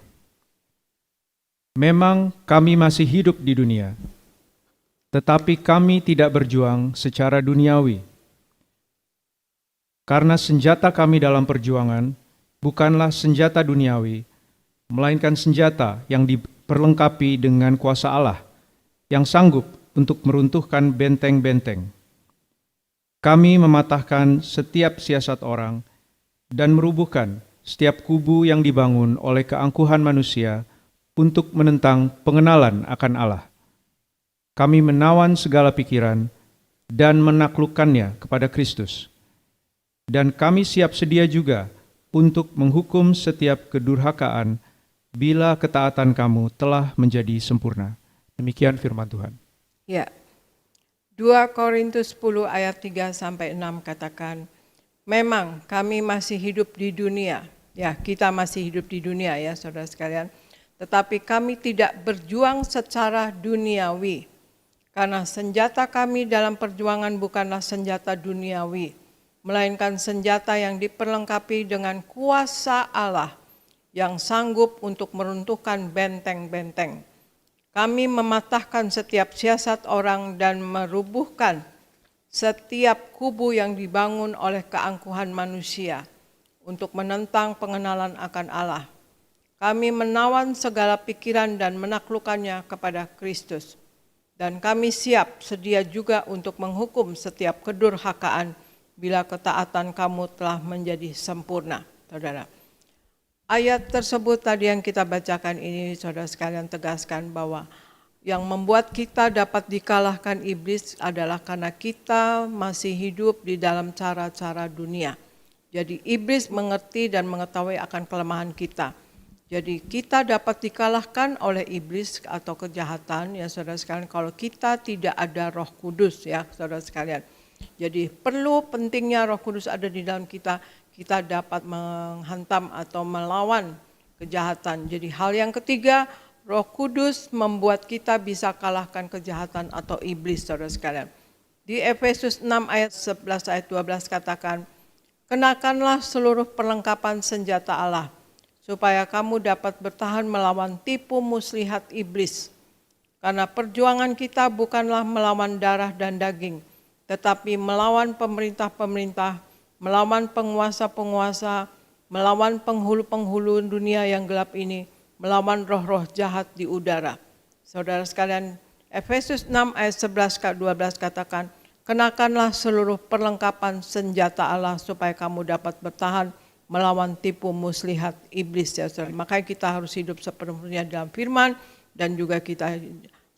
D: Memang kami masih hidup di dunia, tetapi kami tidak berjuang secara duniawi. Karena senjata kami dalam perjuangan bukanlah senjata duniawi, melainkan senjata yang diperlengkapi dengan kuasa Allah, yang sanggup untuk meruntuhkan benteng-benteng. Kami mematahkan setiap siasat orang dan merubuhkan setiap kubu yang dibangun oleh keangkuhan manusia untuk menentang pengenalan akan Allah. Kami menawan segala pikiran dan menaklukkannya kepada Kristus. Dan kami siap sedia juga untuk menghukum setiap kedurhakaan bila ketaatan kamu telah menjadi sempurna. Demikian firman Tuhan.
C: Ya. 2 Korintus 10 ayat 3 sampai 6 katakan, memang kami masih hidup di dunia. Ya, kita masih hidup di dunia ya saudara sekalian. Tetapi kami tidak berjuang secara duniawi. Karena senjata kami dalam perjuangan bukanlah senjata duniawi, melainkan senjata yang diperlengkapi dengan kuasa Allah yang sanggup untuk meruntuhkan benteng-benteng. Kami mematahkan setiap siasat orang dan merubuhkan setiap kubu yang dibangun oleh keangkuhan manusia untuk menentang pengenalan akan Allah. Kami menawan segala pikiran dan menaklukkannya kepada Kristus. Dan kami siap sedia juga untuk menghukum setiap kedurhakaan bila ketaatan kamu telah menjadi sempurna. Saudara, ayat tersebut tadi yang kita bacakan ini saudara sekalian tegaskan bahwa yang membuat kita dapat dikalahkan iblis adalah karena kita masih hidup di dalam cara-cara dunia. Jadi iblis mengerti dan mengetahui akan kelemahan kita. Jadi kita dapat dikalahkan oleh iblis atau kejahatan ya saudara sekalian kalau kita tidak ada Roh Kudus ya saudara sekalian. Jadi perlu pentingnya Roh Kudus ada di dalam kita, kita dapat menghantam atau melawan kejahatan. Jadi hal yang ketiga, Roh Kudus membuat kita bisa kalahkan kejahatan atau iblis saudara sekalian. Di Efesus 6 ayat 11 ayat 12 katakan, kenakanlah seluruh perlengkapan senjata Allah, supaya kamu dapat bertahan melawan tipu muslihat iblis. Karena perjuangan kita bukanlah melawan darah dan daging, tetapi melawan pemerintah-pemerintah, melawan penguasa-penguasa, melawan penghulu-penghulu dunia yang gelap ini, melawan roh-roh jahat di udara. Saudara sekalian, Efesus 6 ayat 11-12 katakan, kenakanlah seluruh perlengkapan senjata Allah supaya kamu dapat bertahan melawan tipu muslihat iblis ya saudara. Makanya kita harus hidup sepenuhnya dalam firman dan juga kita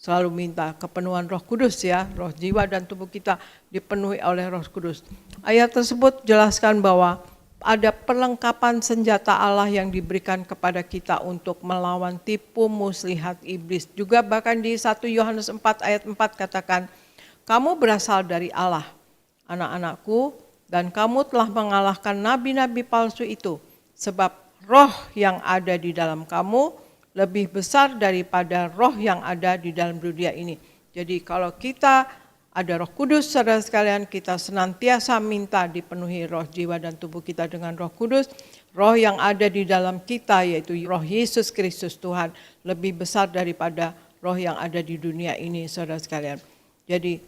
C: selalu minta kepenuhan Roh Kudus ya. Roh, jiwa dan tubuh kita dipenuhi oleh Roh Kudus. Ayat tersebut jelaskan bahwa ada perlengkapan senjata Allah yang diberikan kepada kita untuk melawan tipu muslihat iblis. Juga bahkan di 1 Yohanes 4 ayat 4 katakan, kamu berasal dari Allah, anak-anakku, dan kamu telah mengalahkan nabi-nabi palsu itu, sebab roh yang ada di dalam kamu lebih besar daripada roh yang ada di dalam dunia ini. Jadi kalau kita ada Roh Kudus, saudara sekalian, kita senantiasa minta dipenuhi roh, jiwa, dan tubuh kita dengan Roh Kudus. Roh yang ada di dalam kita, yaitu roh Yesus Kristus Tuhan, lebih besar daripada roh yang ada di dunia ini, saudara sekalian. Jadi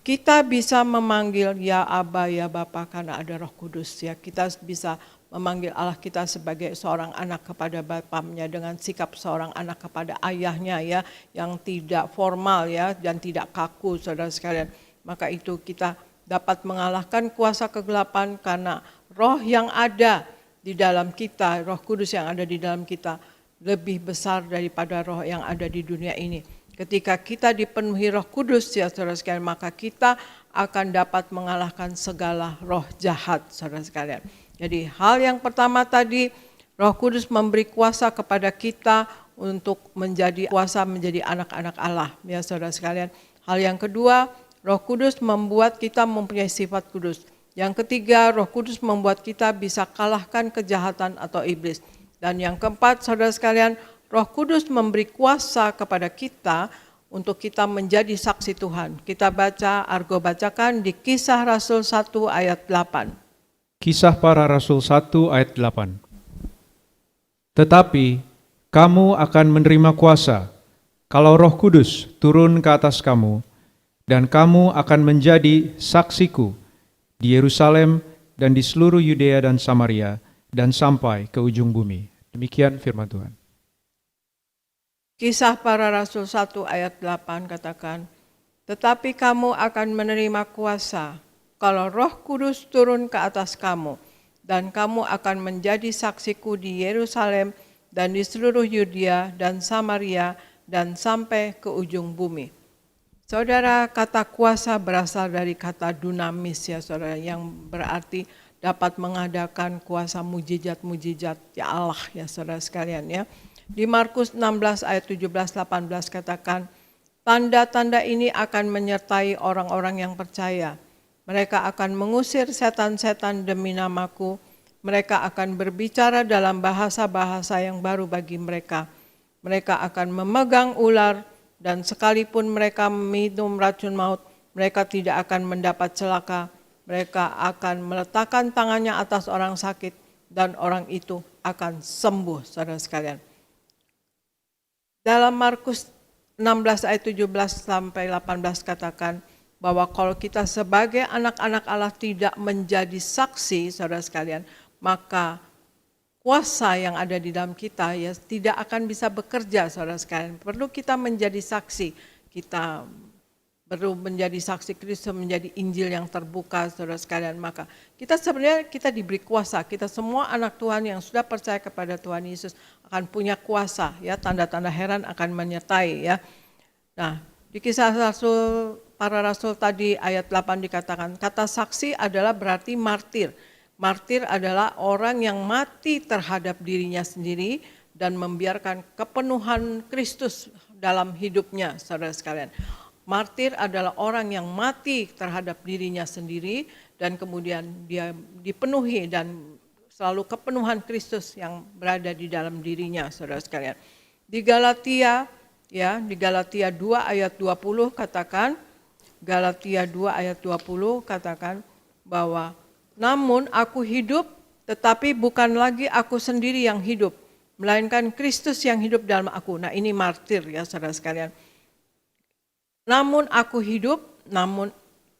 C: kita bisa memanggil ya Aba, ya Bapa karena ada Roh Kudus ya. Kita bisa memanggil Allah kita sebagai seorang anak kepada bapaknya dengan sikap seorang anak kepada ayahnya ya, yang tidak formal ya dan tidak kaku saudara sekalian. Maka itu kita dapat mengalahkan kuasa kegelapan karena roh yang ada di dalam kita, Roh Kudus yang ada di dalam kita lebih besar daripada roh yang ada di dunia ini. Ketika kita dipenuhi Roh Kudus ya saudara sekalian, maka kita akan dapat mengalahkan segala roh jahat saudara sekalian. Jadi hal yang pertama tadi, Roh Kudus memberi kuasa kepada kita untuk menjadi kuasa menjadi anak-anak Allah ya saudara sekalian. Hal yang kedua, Roh Kudus membuat kita mempunyai sifat kudus. Yang ketiga, Roh Kudus membuat kita bisa kalahkan kejahatan atau iblis. Dan yang keempat saudara sekalian, Roh Kudus memberi kuasa kepada kita untuk kita menjadi saksi Tuhan. Kita baca, Argo bacakan di Kisah Rasul 1 ayat 8.
D: Kisah Para Rasul 1 ayat 8. Tetapi kamu akan menerima kuasa kalau Roh Kudus turun ke atas kamu, dan kamu akan menjadi saksiku di Yerusalem dan di seluruh Yudea dan Samaria dan sampai ke ujung bumi. Demikian firman Tuhan.
C: Kisah Para Rasul 1 ayat 8 katakan, tetapi kamu akan menerima kuasa kalau Roh Kudus turun ke atas kamu, dan kamu akan menjadi saksiku di Yerusalem dan di seluruh Yudea dan Samaria dan sampai ke ujung bumi. Saudara, kata kuasa berasal dari kata dunamis ya saudara, yang berarti dapat mengadakan kuasa mujizat-mujizat ya Allah ya saudara sekalian ya. Di Markus 16 ayat 17-18 katakan, tanda-tanda ini akan menyertai orang-orang yang percaya. Mereka akan mengusir setan-setan demi namaku. Mereka akan berbicara dalam bahasa-bahasa yang baru bagi mereka. Mereka akan memegang ular, dan sekalipun mereka minum racun maut, mereka tidak akan mendapat celaka. Mereka akan meletakkan tangannya atas orang sakit, dan orang itu akan sembuh, saudara sekalian. Dalam Markus 16 ayat 17 sampai 18 katakan bahwa kalau kita sebagai anak-anak Allah tidak menjadi saksi, saudara sekalian, maka kuasa yang ada di dalam kita ya tidak akan bisa bekerja, saudara sekalian. Perlu kita menjadi saksi, kita perlu menjadi saksi Kristus, menjadi Injil yang terbuka, saudara sekalian. Maka kita sebenarnya kita diberi kuasa, kita semua anak Tuhan yang sudah percaya kepada Tuhan Yesus akan punya kuasa, ya tanda-tanda heran akan menyertai ya. Nah, di Kisah Rasul, Para Rasul tadi ayat 8 dikatakan, kata saksi adalah berarti martir. Martir adalah orang yang mati terhadap dirinya sendiri dan membiarkan kepenuhan Kristus dalam hidupnya, saudara sekalian. Martir adalah orang yang mati terhadap dirinya sendiri dan kemudian dia dipenuhi dan selalu kepenuhan Kristus yang berada di dalam dirinya, saudara sekalian. Di Galatia, ya, di Galatia 2 ayat 20 katakan, Galatia 2 ayat 20 katakan bahwa namun aku hidup, tetapi bukan lagi aku sendiri yang hidup, melainkan Kristus yang hidup dalam aku. Nah, ini martir ya saudara sekalian. Namun aku hidup,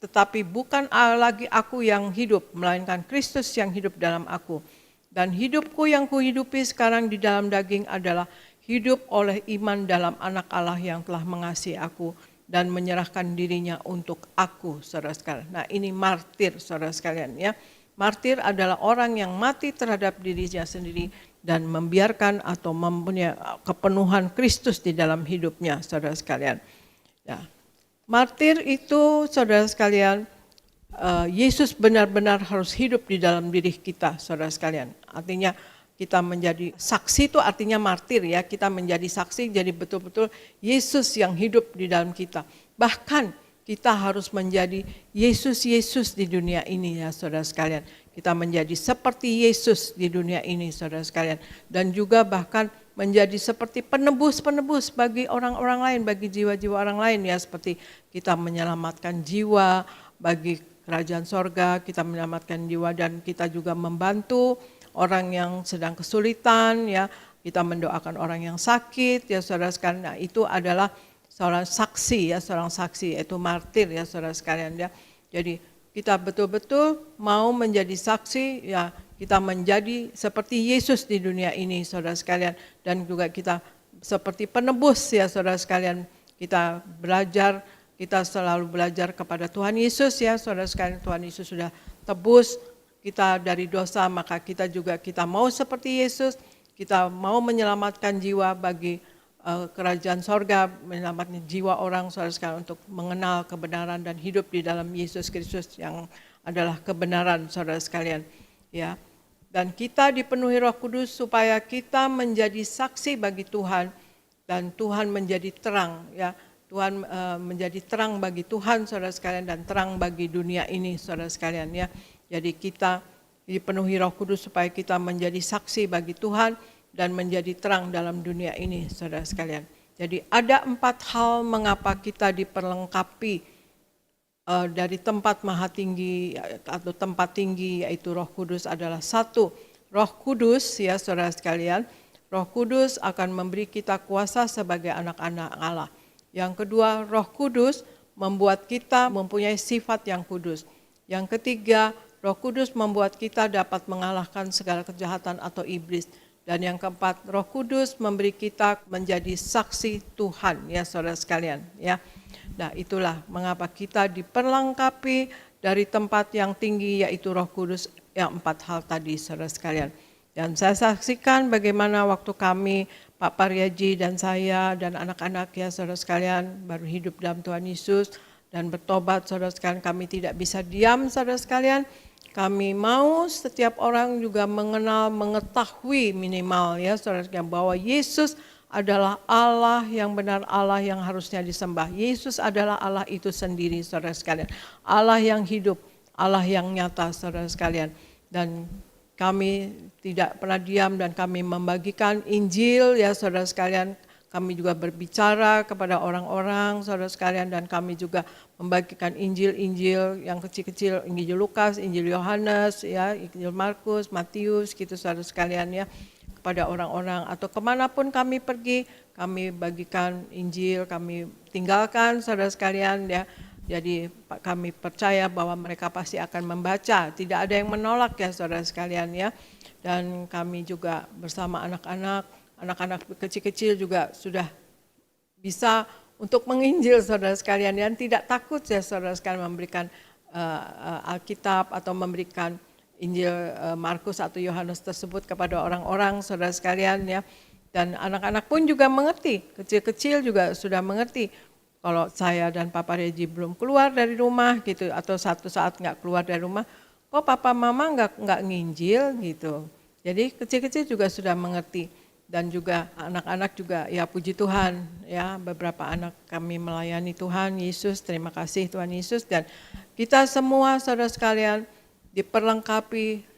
C: tetapi bukan lagi aku yang hidup, melainkan Kristus yang hidup dalam aku. Dan hidupku yang kuhidupi sekarang di dalam daging adalah hidup oleh iman dalam Anak Allah yang telah mengasihi aku dan menyerahkan dirinya untuk aku, saudara sekalian. Nah, ini martir, saudara sekalian ya. Martir adalah orang yang mati terhadap dirinya sendiri dan membiarkan atau mempunyai kepenuhan Kristus di dalam hidupnya, saudara sekalian. Ya. Martir itu, saudara sekalian, Yesus benar-benar harus hidup di dalam diri kita, saudara sekalian. Artinya kita menjadi saksi itu artinya martir ya, kita menjadi saksi jadi betul-betul Yesus yang hidup di dalam kita. Bahkan kita harus menjadi Yesus di dunia ini ya saudara sekalian. Kita menjadi seperti Yesus di dunia ini saudara sekalian. Dan juga bahkan menjadi seperti penebus-penebus bagi orang-orang lain, bagi jiwa-jiwa orang lain ya. Seperti kita menyelamatkan jiwa bagi kerajaan sorga, kita menyelamatkan jiwa dan kita juga membantu orang yang sedang kesulitan ya. Kita mendoakan orang yang sakit ya saudara sekalian. Nah, itu adalah seorang saksi ya, seorang saksi yaitu martir ya saudara sekalian ya. Jadi kita betul-betul mau menjadi saksi ya, kita menjadi seperti Yesus di dunia ini saudara sekalian, dan juga kita seperti penebus ya saudara sekalian. Kita belajar, kita selalu belajar kepada Tuhan Yesus ya saudara sekalian. Tuhan Yesus sudah tebus kita dari dosa, maka kita juga kita mau seperti Yesus, kita mau menyelamatkan jiwa bagi kerajaan sorga, menyelamatkan jiwa orang saudara sekalian untuk mengenal kebenaran dan hidup di dalam Yesus Kristus yang adalah kebenaran saudara sekalian ya. Dan kita dipenuhi Roh Kudus supaya kita menjadi saksi bagi Tuhan dan Tuhan menjadi terang ya. Tuhan menjadi terang bagi Tuhan saudara sekalian dan terang bagi dunia ini saudara sekalian ya. Jadi kita dipenuhi Roh Kudus supaya kita menjadi saksi bagi Tuhan dan menjadi terang dalam dunia ini, saudara sekalian. Jadi ada 4 hal mengapa kita diperlengkapi dari tempat maha tinggi atau tempat tinggi, yaitu Roh Kudus adalah 1. Roh Kudus, ya saudara sekalian, Roh Kudus akan memberi kita kuasa sebagai anak-anak Allah. Yang kedua, Roh Kudus membuat kita mempunyai sifat yang kudus. Yang ketiga, Roh Kudus membuat kita dapat mengalahkan segala kejahatan atau iblis. Dan yang keempat, Roh Kudus memberi kita menjadi saksi Tuhan, ya saudara sekalian, ya. Nah, itulah mengapa kita diperlengkapi dari tempat yang tinggi, yaitu Roh Kudus, yang 4 hal tadi, saudara sekalian. Dan saya saksikan bagaimana waktu kami, Pak Paryaji dan saya dan anak-anak, ya saudara sekalian, baru hidup dalam Tuhan Yesus dan bertobat, saudara sekalian, kami tidak bisa diam, saudara sekalian. Kami mau setiap orang juga mengenal, mengetahui minimal, ya saudara sekalian, bahwa Yesus adalah Allah yang benar, Allah yang harusnya disembah. Yesus adalah Allah itu sendiri, saudara sekalian. Allah yang hidup, Allah yang nyata, saudara sekalian. Dan kami tidak pernah diam dan kami membagikan Injil, ya saudara sekalian. Kami juga berbicara kepada orang-orang, saudara sekalian, dan kami juga membagikan Injil-Injil yang kecil-kecil, Injil Lukas, Injil Yohanes, ya, Injil Markus, Matius, gitu saudara sekalian, ya, kepada orang-orang. Atau kemanapun kami pergi, kami bagikan Injil, kami tinggalkan, saudara sekalian, ya. Jadi kami percaya bahwa mereka pasti akan membaca, tidak ada yang menolak, ya saudara sekalian, ya. Dan kami juga bersama anak-anak kecil-kecil juga sudah bisa untuk menginjil, saudara sekalian, dan tidak takut, ya saudara sekalian, memberikan Alkitab atau memberikan Injil Markus atau Yohanes tersebut kepada orang-orang, saudara sekalian, ya. Dan anak-anak pun juga mengerti, kecil-kecil juga sudah mengerti. Kalau saya dan Papa Regi belum keluar dari rumah gitu, atau satu saat nggak keluar dari rumah, kok Papa Mama nggak nginjil gitu. Jadi kecil-kecil juga sudah mengerti. Dan juga anak-anak juga, ya puji Tuhan, ya beberapa anak kami melayani Tuhan Yesus, terima kasih Tuhan Yesus. Dan kita semua saudara sekalian diperlengkapi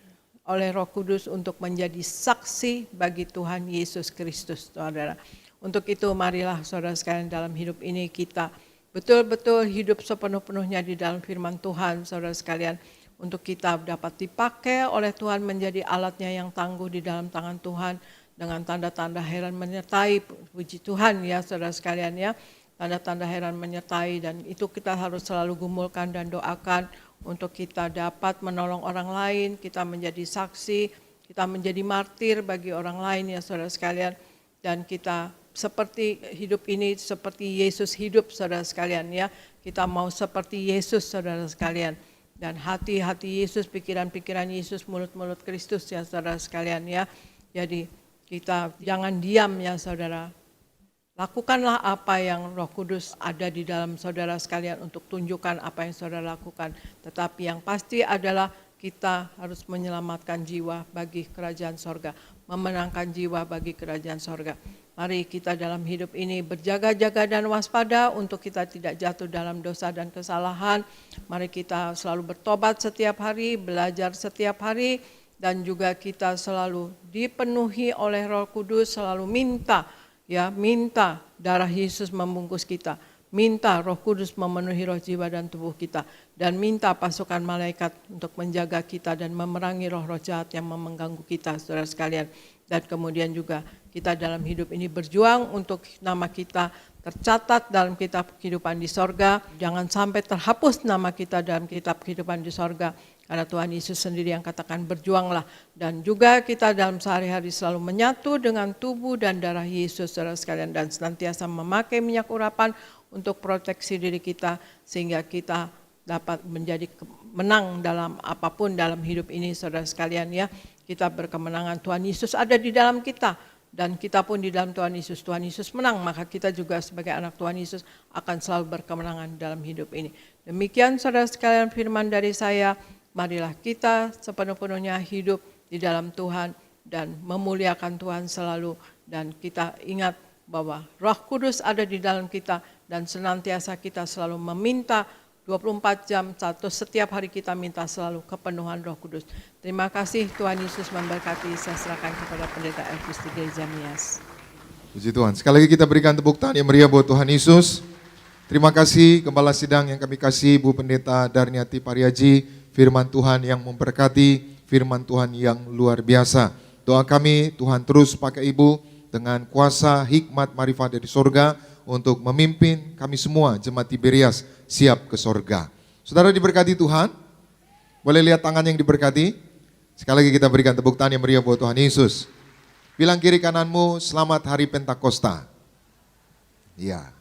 C: oleh Roh Kudus untuk menjadi saksi bagi Tuhan Yesus Kristus, saudara. Untuk itu marilah saudara sekalian dalam hidup ini kita betul-betul hidup sepenuh-penuhnya di dalam firman Tuhan, saudara sekalian. Untuk kita dapat dipakai oleh Tuhan menjadi alatnya yang tangguh di dalam tangan Tuhan. Dengan tanda-tanda heran menyertai, puji Tuhan, ya saudara sekalian, ya. Tanda-tanda heran menyertai, dan itu kita harus selalu gumulkan dan doakan untuk kita dapat menolong orang lain, kita menjadi saksi, kita menjadi martir bagi orang lain, ya saudara sekalian. Dan kita seperti hidup ini, seperti Yesus hidup, saudara sekalian, ya. Kita mau seperti Yesus, saudara sekalian. Dan hati-hati Yesus, pikiran-pikiran Yesus, mulut-mulut Kristus, ya saudara sekalian, ya. Jadi kita jangan diam, ya saudara. Lakukanlah apa yang Roh Kudus ada di dalam saudara sekalian untuk tunjukkan apa yang saudara lakukan. Tetapi yang pasti adalah kita harus menyelamatkan jiwa bagi kerajaan sorga. Memenangkan jiwa bagi kerajaan sorga. Mari kita dalam hidup ini berjaga-jaga dan waspada untuk kita tidak jatuh dalam dosa dan kesalahan. Mari kita selalu bertobat setiap hari, belajar setiap hari. Dan juga kita selalu dipenuhi oleh Roh Kudus, selalu minta darah Yesus membungkus kita, minta Roh Kudus memenuhi roh, jiwa dan tubuh kita, dan minta pasukan malaikat untuk menjaga kita dan memerangi roh-roh jahat yang mengganggu kita, saudara sekalian. Dan kemudian juga kita dalam hidup ini berjuang untuk nama kita tercatat dalam kitab kehidupan di sorga. Jangan sampai terhapus nama kita dalam kitab kehidupan di sorga. Karena Tuhan Yesus sendiri yang katakan berjuanglah. Dan juga kita dalam sehari-hari selalu menyatu dengan tubuh dan darah Yesus, saudara sekalian. Dan senantiasa memakai minyak urapan untuk proteksi diri kita. Sehingga kita dapat menjadi menang dalam apapun dalam hidup ini, saudara sekalian, ya. Kita berkemenangan, Tuhan Yesus ada di dalam kita. Dan kita pun di dalam Tuhan Yesus. Tuhan Yesus menang, maka kita juga sebagai anak Tuhan Yesus akan selalu berkemenangan dalam hidup ini. Demikian saudara sekalian firman dari saya. Marilah kita sepenuh-penuhnya hidup di dalam Tuhan dan memuliakan Tuhan selalu. Dan kita ingat bahwa Roh Kudus ada di dalam kita dan senantiasa kita selalu meminta 24 jam, setiap hari kita minta selalu kepenuhan Roh Kudus. Terima kasih, Tuhan Yesus memberkati. Saya serahkan kepada Pendeta Elvis di Gereja Nias.
E: Puji Tuhan. Sekali lagi kita berikan tepuk tangan yang meriah buat Tuhan Yesus. Terima kasih Gembala Sidang yang kami kasih, Bu Pendeta Darniati Pariaji. Firman Tuhan yang memberkati, firman Tuhan yang luar biasa. Doa kami, Tuhan terus pakai Ibu dengan kuasa, hikmat, marifat dari sorga untuk memimpin kami semua jemaat Tiberias siap ke sorga. Saudara diberkati Tuhan, boleh lihat tangan yang diberkati? Sekali lagi kita berikan tepuk tangan yang meriah buat Tuhan Yesus. Bilang kiri kananmu, selamat hari Pentakosta. Ya.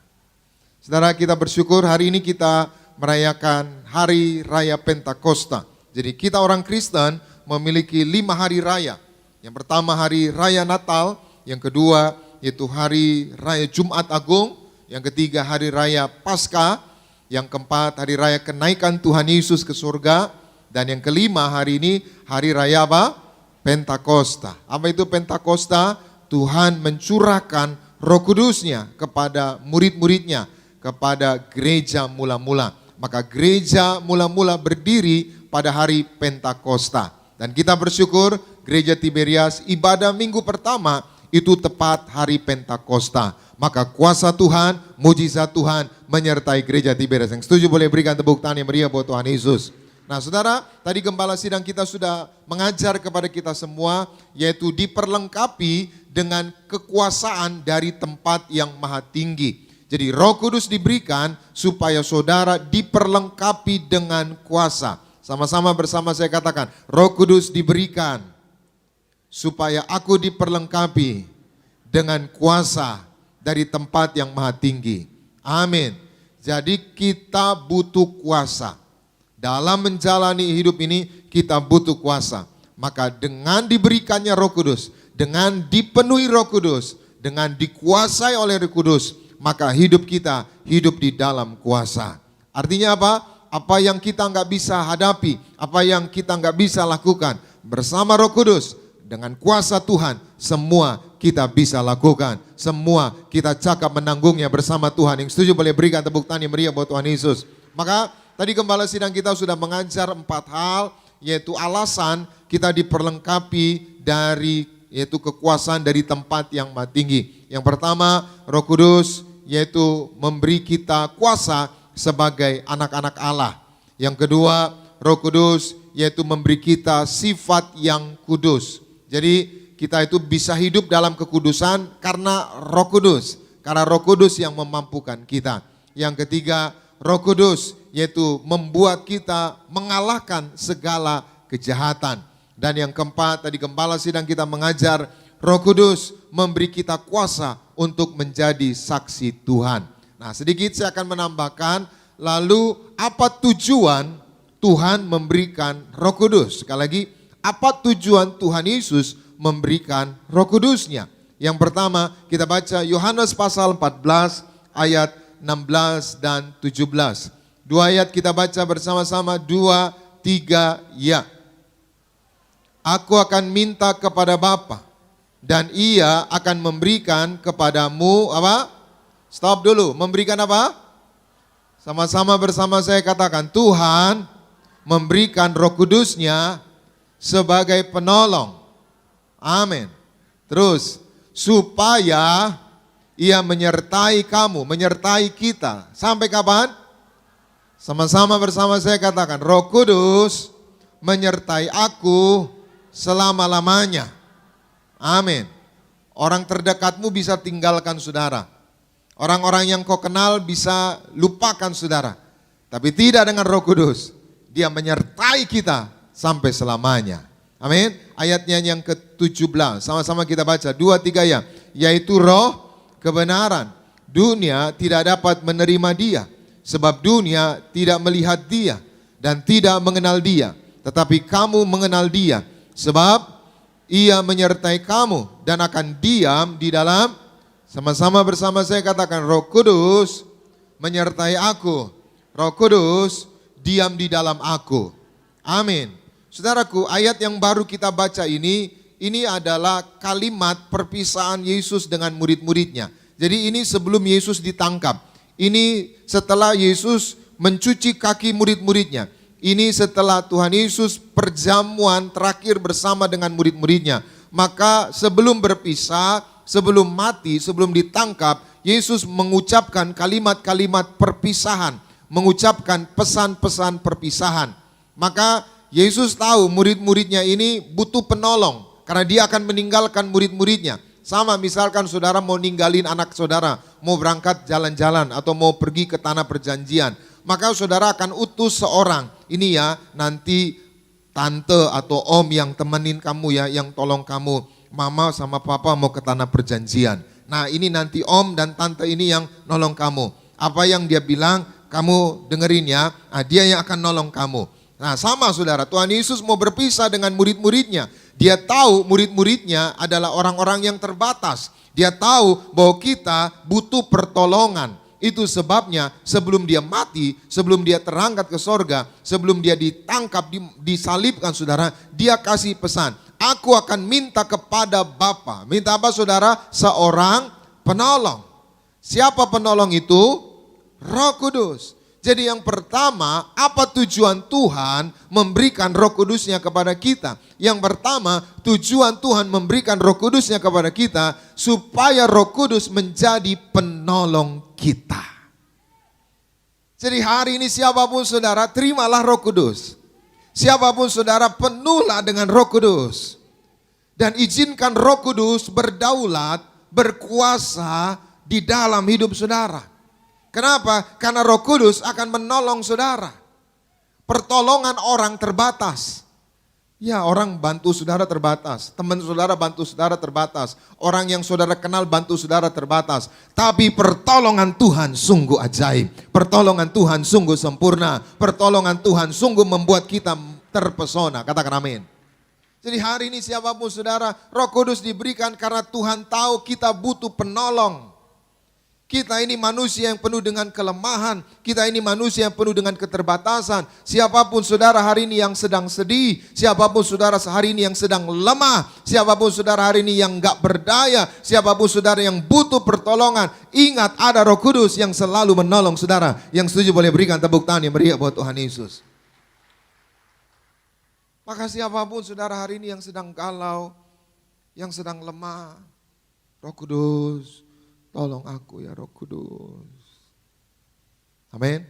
E: Saudara, kita bersyukur hari ini kita merayakan hari raya Pentakosta. Jadi kita orang Kristen memiliki 5 hari raya. Yang pertama hari raya Natal, yang kedua yaitu hari raya Jumat Agung, yang ketiga hari raya Paskah, yang keempat hari raya kenaikan Tuhan Yesus ke surga, dan yang kelima hari ini hari raya apa? Pentakosta. Apa itu Pentakosta? Tuhan mencurahkan Roh Kudus-Nya kepada murid-muridnya, kepada gereja mula-mula. Maka gereja mula-mula berdiri pada hari Pentakosta. Dan kita bersyukur gereja Tiberias ibadah minggu pertama itu tepat hari Pentakosta. Maka kuasa Tuhan, mujizat Tuhan menyertai gereja Tiberias. Yang setuju boleh berikan tepuk tangan yang meriah buat Tuhan Yesus. Nah saudara, tadi Gembala Sidang kita sudah mengajar kepada kita semua, yaitu diperlengkapi dengan kekuasaan dari tempat yang maha tinggi. Jadi Roh Kudus diberikan supaya saudara diperlengkapi dengan kuasa. Sama-sama bersama saya katakan, Roh Kudus diberikan supaya aku diperlengkapi dengan kuasa dari tempat yang maha tinggi. Amin. Jadi kita butuh kuasa. Dalam menjalani hidup ini kita butuh kuasa. Maka dengan diberikannya Roh Kudus, dengan dipenuhi Roh Kudus, dengan dikuasai oleh Roh Kudus, maka hidup kita hidup di dalam kuasa. Artinya apa? Apa yang kita nggak bisa hadapi, apa yang kita nggak bisa lakukan, bersama Roh Kudus, dengan kuasa Tuhan, semua kita bisa lakukan. Semua kita cakap menanggungnya bersama Tuhan. Yang setuju boleh berikan tepuk tangan yang meriah buat Tuhan Yesus. Maka tadi Gembala Sidang kita sudah mengajar 4 hal, yaitu alasan kita diperlengkapi dari yaitu kekuasaan dari tempat yang maha tinggi. Yang pertama, Roh Kudus yaitu memberi kita kuasa sebagai anak-anak Allah. Yang kedua, Roh Kudus yaitu memberi kita sifat yang kudus. Jadi kita itu bisa hidup dalam kekudusan karena Roh Kudus. Karena Roh Kudus yang memampukan kita. Yang ketiga, Roh Kudus yaitu membuat kita mengalahkan segala kejahatan. Dan yang keempat, tadi Gembala Sidang kita mengajar, Roh Kudus memberi kita kuasa untuk menjadi saksi Tuhan. Nah sedikit saya akan menambahkan, lalu apa tujuan Tuhan memberikan Roh Kudus? Sekali lagi, apa tujuan Tuhan Yesus memberikan Roh Kudus-Nya? Yang pertama kita baca Yohanes pasal 14 ayat 16 dan 17. 2 ayat kita baca bersama-sama, 2, 3, ya. Aku akan minta kepada Bapa dan Ia akan memberikan kepadamu apa? Stop dulu, memberikan apa? Sama-sama bersama saya katakan, Tuhan memberikan Roh Kudus-Nya sebagai penolong. Amin. Terus, supaya Ia menyertai kamu, menyertai kita. Sampai kapan? Sama-sama bersama saya katakan, Roh Kudus menyertai aku selama-lamanya. Amin. Orang terdekatmu bisa tinggalkan saudara. Orang-orang yang kau kenal bisa lupakan saudara. Tapi tidak dengan Roh Kudus. Dia menyertai kita sampai selamanya. Amin. Ayatnya yang ke-17. Sama-sama kita baca. 2, 3 ya. Yaitu roh kebenaran. Dunia tidak dapat menerima dia. Sebab dunia tidak melihat dia dan tidak mengenal dia. Tetapi kamu mengenal dia. Sebab ia menyertai kamu dan akan diam di dalam. Sama-sama bersama saya katakan, Roh Kudus menyertai aku. Roh Kudus diam di dalam aku. Amin. Saudaraku, ayat yang baru kita baca ini adalah kalimat perpisahan Yesus dengan murid-muridnya. Jadi ini sebelum Yesus ditangkap. Ini setelah Yesus mencuci kaki murid-muridnya. Ini setelah Tuhan Yesus perjamuan terakhir bersama dengan murid-muridnya. Maka sebelum berpisah, sebelum mati, sebelum ditangkap, Yesus mengucapkan kalimat-kalimat perpisahan, mengucapkan pesan-pesan perpisahan. Maka Yesus tahu murid-muridnya ini butuh penolong, karena dia akan meninggalkan murid-muridnya. Sama misalkan saudara mau ninggalin anak saudara, mau berangkat jalan-jalan atau mau pergi ke tanah perjanjian. Maka saudara akan utus seorang, ini ya nanti tante atau om yang temenin kamu ya, yang tolong kamu. Mama sama papa mau ke tanah perjanjian. Nah ini nanti om dan tante ini yang nolong kamu. Apa yang dia bilang kamu dengerin ya, nah, dia yang akan nolong kamu. Nah sama saudara, Tuhan Yesus mau berpisah dengan murid-muridnya. Dia tahu murid-muridnya adalah orang-orang yang terbatas. Dia tahu bahwa kita butuh pertolongan. Itu sebabnya sebelum dia mati, sebelum dia terangkat ke sorga, sebelum dia ditangkap, disalibkan saudara, dia kasih pesan. Aku akan minta kepada Bapa. Minta apa saudara? Seorang penolong. Siapa penolong itu? Roh Kudus. Jadi yang pertama, apa tujuan Tuhan memberikan Roh Kudusnya kepada kita? Yang pertama, tujuan Tuhan memberikan Roh Kudusnya kepada kita supaya Roh Kudus menjadi penolong kita. Jadi hari ini siapapun saudara, terimalah Roh Kudus. Siapapun saudara, penuhlah dengan Roh Kudus. Dan izinkan Roh Kudus berdaulat, berkuasa di dalam hidup saudara. Kenapa? Karena Roh Kudus akan menolong saudara. Pertolongan orang terbatas. Ya, orang bantu saudara terbatas. Teman saudara bantu saudara terbatas. Orang yang saudara kenal bantu saudara terbatas. Tapi pertolongan Tuhan sungguh ajaib. Pertolongan Tuhan sungguh sempurna. Pertolongan Tuhan sungguh membuat kita terpesona. Katakan amin. Jadi hari ini siapapun saudara, Roh Kudus diberikan karena Tuhan tahu kita butuh penolong. Kita ini manusia yang penuh dengan kelemahan. Kita ini manusia yang penuh dengan keterbatasan. Siapapun saudara hari ini yang sedang sedih. Siapapun saudara hari ini yang sedang lemah. Siapapun saudara hari ini yang gak berdaya. Siapapun saudara yang butuh pertolongan. Ingat ada Roh Kudus yang selalu menolong saudara. Yang setuju boleh berikan tepuk tangan yang meriah buat Tuhan Yesus. Maka siapapun saudara hari ini yang sedang galau. Yang sedang lemah. Roh Kudus, tolong aku ya Roh Kudus. Amin.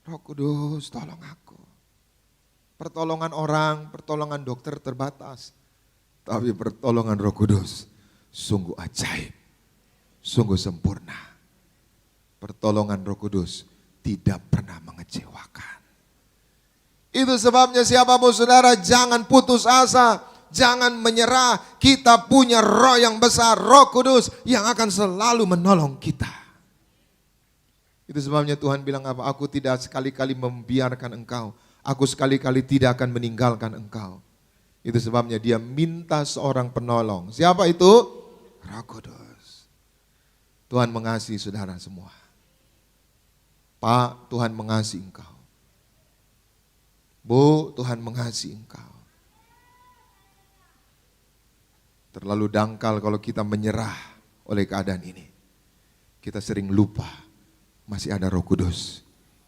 E: Roh Kudus tolong aku. Pertolongan orang, pertolongan dokter terbatas. Tapi pertolongan Roh Kudus sungguh ajaib. Sungguh sempurna. Pertolongan Roh Kudus tidak pernah mengecewakan. Itu sebabnya siapapun saudara jangan putus asa. Jangan menyerah, kita punya Roh yang besar, Roh Kudus yang akan selalu menolong kita. Itu sebabnya Tuhan bilang apa? Aku tidak sekali-kali membiarkan engkau. Aku sekali-kali tidak akan meninggalkan engkau. Itu sebabnya dia minta seorang penolong. Siapa itu? Roh Kudus. Tuhan mengasihi saudara semua. Pak, Tuhan mengasihi engkau. Bu, Tuhan mengasihi engkau. Terlalu dangkal kalau kita menyerah oleh keadaan ini. Kita sering lupa masih ada Roh Kudus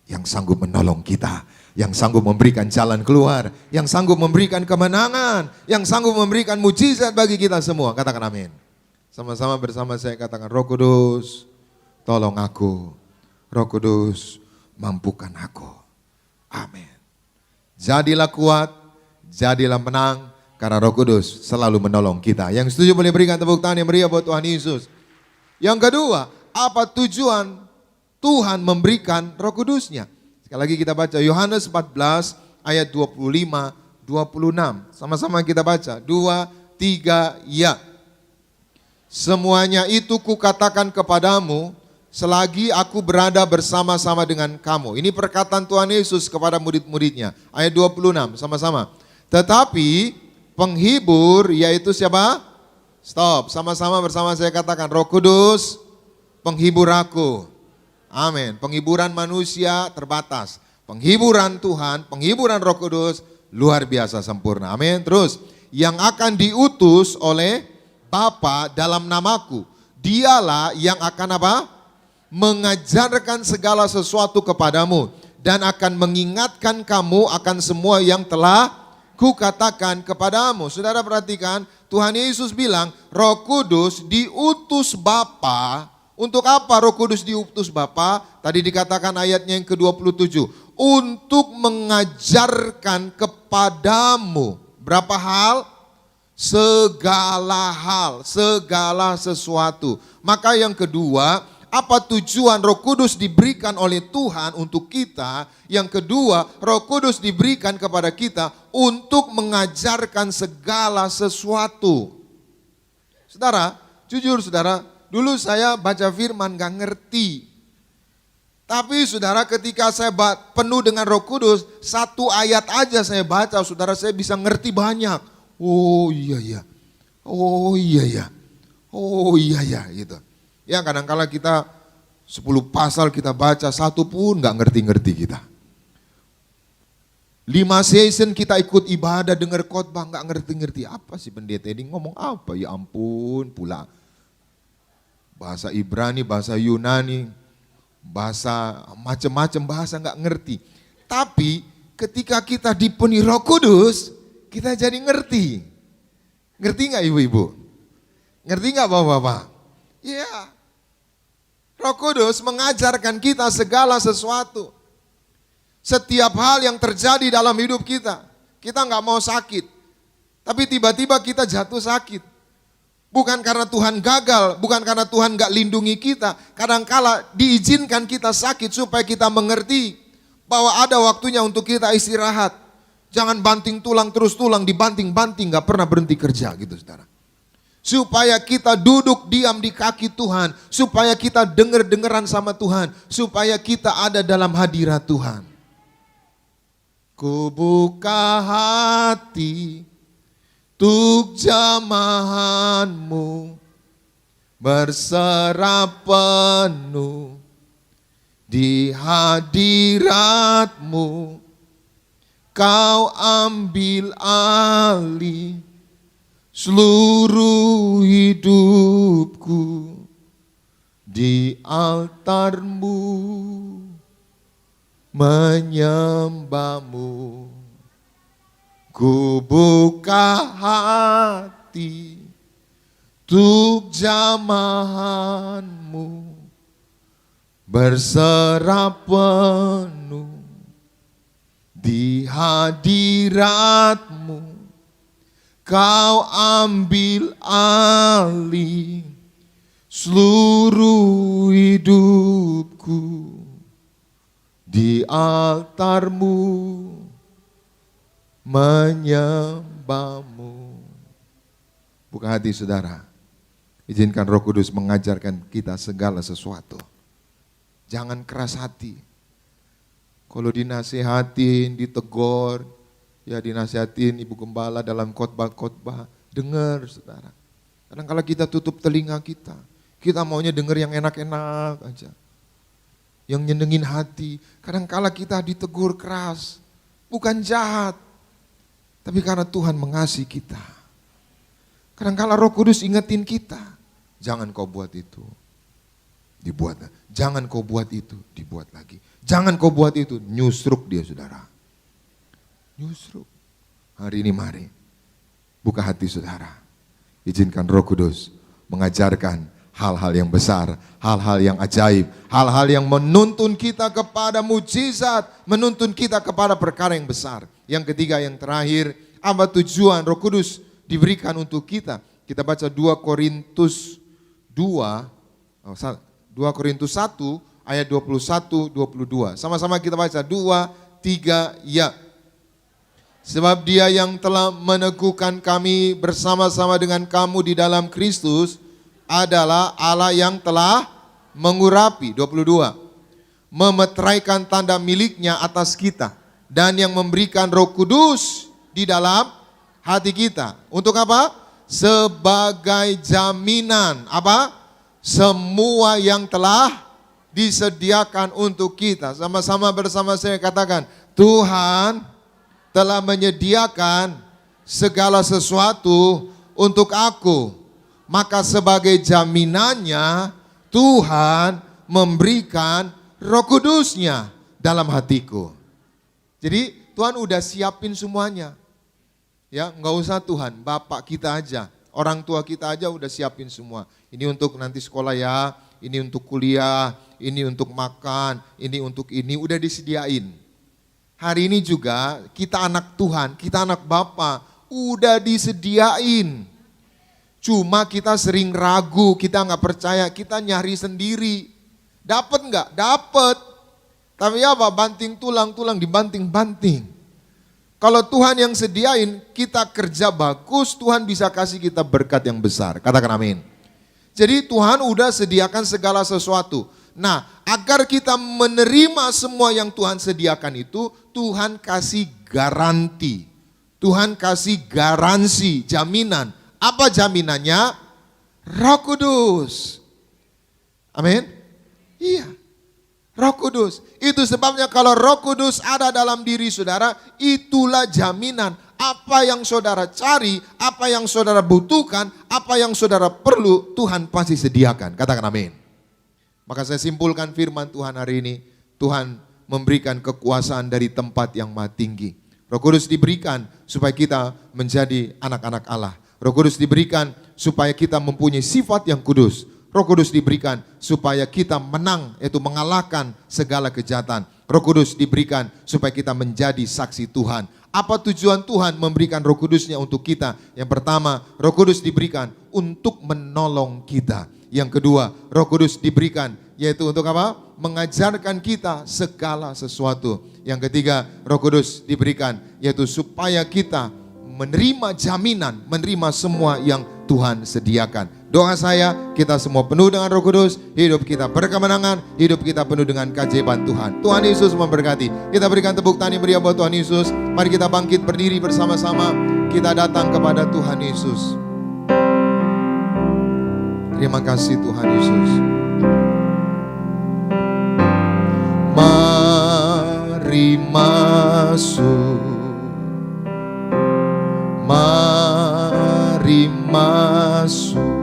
E: yang sanggup menolong kita, yang sanggup memberikan jalan keluar, yang sanggup memberikan kemenangan, yang sanggup memberikan mujizat bagi kita semua. Katakan amin. Sama-sama bersama saya katakan, Roh Kudus, tolong aku. Roh Kudus, mampukan aku. Amin. Jadilah kuat, jadilah menang. Karena Roh Kudus selalu menolong kita. Yang setuju boleh berikan tepuk tangan yang meriah buat Tuhan Yesus. Yang kedua, apa tujuan Tuhan memberikan Roh Kudusnya? Sekali lagi kita baca Yohanes 14 ayat 25-26. Sama-sama kita baca. 2, 3, ya. Semuanya itu kukatakan kepadamu selagi aku berada bersama-sama dengan kamu. Ini perkataan Tuhan Yesus kepada murid-muridnya. Ayat 26, sama-sama. Tetapi penghibur yaitu siapa? Stop, sama-sama bersama saya katakan, Roh Kudus penghibur aku. Amin. Penghiburan manusia terbatas. Penghiburan Tuhan, penghiburan Roh Kudus luar biasa sempurna. Amin. Terus, yang akan diutus oleh Bapa dalam namaku. Dialah yang akan apa? Mengajarkan segala sesuatu kepadamu dan akan mengingatkan kamu akan semua yang telah kukatakan kepadamu. Saudara perhatikan, Tuhan Yesus bilang Roh Kudus diutus Bapa. Untuk apa Roh Kudus diutus Bapa? Tadi dikatakan ayatnya yang ke-27. Untuk mengajarkan kepadamu. Berapa hal? Segala hal, segala sesuatu. Maka yang kedua, apa tujuan Roh Kudus diberikan oleh Tuhan untuk kita? Yang kedua, Roh Kudus diberikan kepada kita untuk mengajarkan segala sesuatu. Saudara, jujur saudara, dulu saya baca firman gak ngerti. Tapi saudara, ketika saya penuh dengan Roh Kudus, satu ayat aja saya baca, saudara, saya bisa ngerti banyak. Oh iya ya, oh iya ya, oh iya ya gitu. Ya kadang-kala kita 10 pasal kita baca, satu pun gak ngerti-ngerti kita. 5 season kita ikut ibadah, dengar khotbah gak ngerti-ngerti. Apa sih pendeta ini ngomong apa? Ya ampun pula. Bahasa Ibrani, bahasa Yunani, bahasa macam-macam bahasa gak ngerti. Tapi ketika kita dipenuhi Roh Kudus, kita jadi ngerti. Ngerti gak ibu-ibu? Ngerti gak bapak-bapak? Iya. Roh Kudus mengajarkan kita segala sesuatu. Setiap hal yang terjadi dalam hidup kita. Kita gak mau sakit. Tapi tiba-tiba kita jatuh sakit. Bukan karena Tuhan gagal, bukan karena Tuhan gak lindungi kita. Kadangkala diizinkan kita sakit supaya kita mengerti bahwa ada waktunya untuk kita istirahat. Jangan banting tulang terus tulang, dibanting-banting, gak pernah berhenti kerja gitu saudara. Supaya kita duduk diam di kaki Tuhan, supaya kita dengar-dengaran sama Tuhan, supaya kita ada dalam hadirat Tuhan. Ku buka hati untuk jamahanmu, berserah penuh di hadiratmu. Kau ambil alih seluruh hidupku di altarmu, menyembahmu. Ku buka hati untuk jamahanmu, berserah penuh di hadiratmu. Kau ambil alih seluruh hidupku di altarmu, menyembahmu. Buka hati saudara, izinkan Roh Kudus mengajarkan kita segala sesuatu. Jangan keras hati. Kalau dinasihatin, ditegur, ya dinasihatin ibu gembala dalam khotbah-khotbah, dengar saudara. Kadang-kala kita tutup telinga kita maunya dengar yang enak-enak aja, yang nyenengin hati. Kadang-kala kita ditegur keras, bukan jahat, tapi karena Tuhan mengasihi kita. Kadang-kala Roh Kudus ingetin kita, jangan kau buat itu, dibuat. Jangan kau buat itu, dibuat lagi. Jangan kau buat itu, nyusruk dia saudara. Nyusruk. Hari ini mari, buka hati saudara. Izinkan Roh Kudus mengajarkan hal-hal yang besar, hal-hal yang ajaib, hal-hal yang menuntun kita kepada mujizat, menuntun kita kepada perkara yang besar. Yang ketiga, yang terakhir, apa tujuan Roh Kudus diberikan untuk kita? Kita baca 2 Korintus 1 ayat 21-22. Sama-sama kita baca 2, 3, ya. Sebab Dia yang telah meneguhkan kami bersama-sama dengan kamu di dalam Kristus adalah Allah yang telah mengurapi, 22, memeteraikan tanda miliknya atas kita dan yang memberikan Roh Kudus di dalam hati kita. Untuk apa? Sebagai jaminan apa? Semua yang telah disediakan untuk kita. Sama-sama bersama saya katakan, Tuhan telah menyediakan segala sesuatu untuk aku. Maka sebagai jaminannya Tuhan memberikan Roh Kudusnya dalam hatiku. Jadi Tuhan udah siapin semuanya. Ya, nggak usah Tuhan, Bapak kita aja, orang tua kita aja udah siapin semua. Ini untuk nanti sekolah ya, ini untuk kuliah, ini untuk makan, ini untuk ini, udah disediain. Hari ini juga kita anak Tuhan, kita anak Bapa, udah disediain. Cuma kita sering ragu, kita nggak percaya, kita nyari sendiri. Dapat nggak? Dapat. Tapi apa? Banting tulang dibanting-banting. Kalau Tuhan yang sediain, kita kerja bagus, Tuhan bisa kasih kita berkat yang besar. Katakan amin. Jadi Tuhan udah sediakan segala sesuatu. Nah, agar kita menerima semua yang Tuhan sediakan itu, Tuhan kasih garansi. Tuhan kasih garansi, jaminan. Apa jaminannya? Roh Kudus. Amin. Iya. Roh Kudus. Itu sebabnya kalau Roh Kudus ada dalam diri saudara, itulah jaminan. Apa yang saudara cari, apa yang saudara butuhkan, apa yang saudara perlu, Tuhan pasti sediakan. Katakan amin. Maka saya simpulkan firman Tuhan hari ini, Tuhan memberikan kekuasaan dari tempat yang maha tinggi. Roh Kudus diberikan supaya kita menjadi anak-anak Allah. Roh Kudus diberikan supaya kita mempunyai sifat yang kudus. Roh Kudus diberikan supaya kita menang, yaitu mengalahkan segala kejahatan. Roh Kudus diberikan supaya kita menjadi saksi Tuhan. Apa tujuan Tuhan memberikan Roh Kudusnya untuk kita? Yang pertama, Roh Kudus diberikan untuk menolong kita. Yang kedua, Roh Kudus diberikan yaitu untuk apa? Mengajarkan kita segala sesuatu. Yang ketiga, Roh Kudus diberikan yaitu supaya kita menerima jaminan, menerima semua yang Tuhan sediakan. Doa saya, kita semua penuh dengan Roh Kudus, hidup kita berkemenangan, hidup kita penuh dengan keajaiban Tuhan. Tuhan Yesus memberkati. Kita berikan tepuk tangan yang meriah buat Tuhan Yesus. Mari kita bangkit berdiri bersama-sama. Kita datang kepada Tuhan Yesus. Terima kasih Tuhan Yesus. Mari masuk. Mari masuk.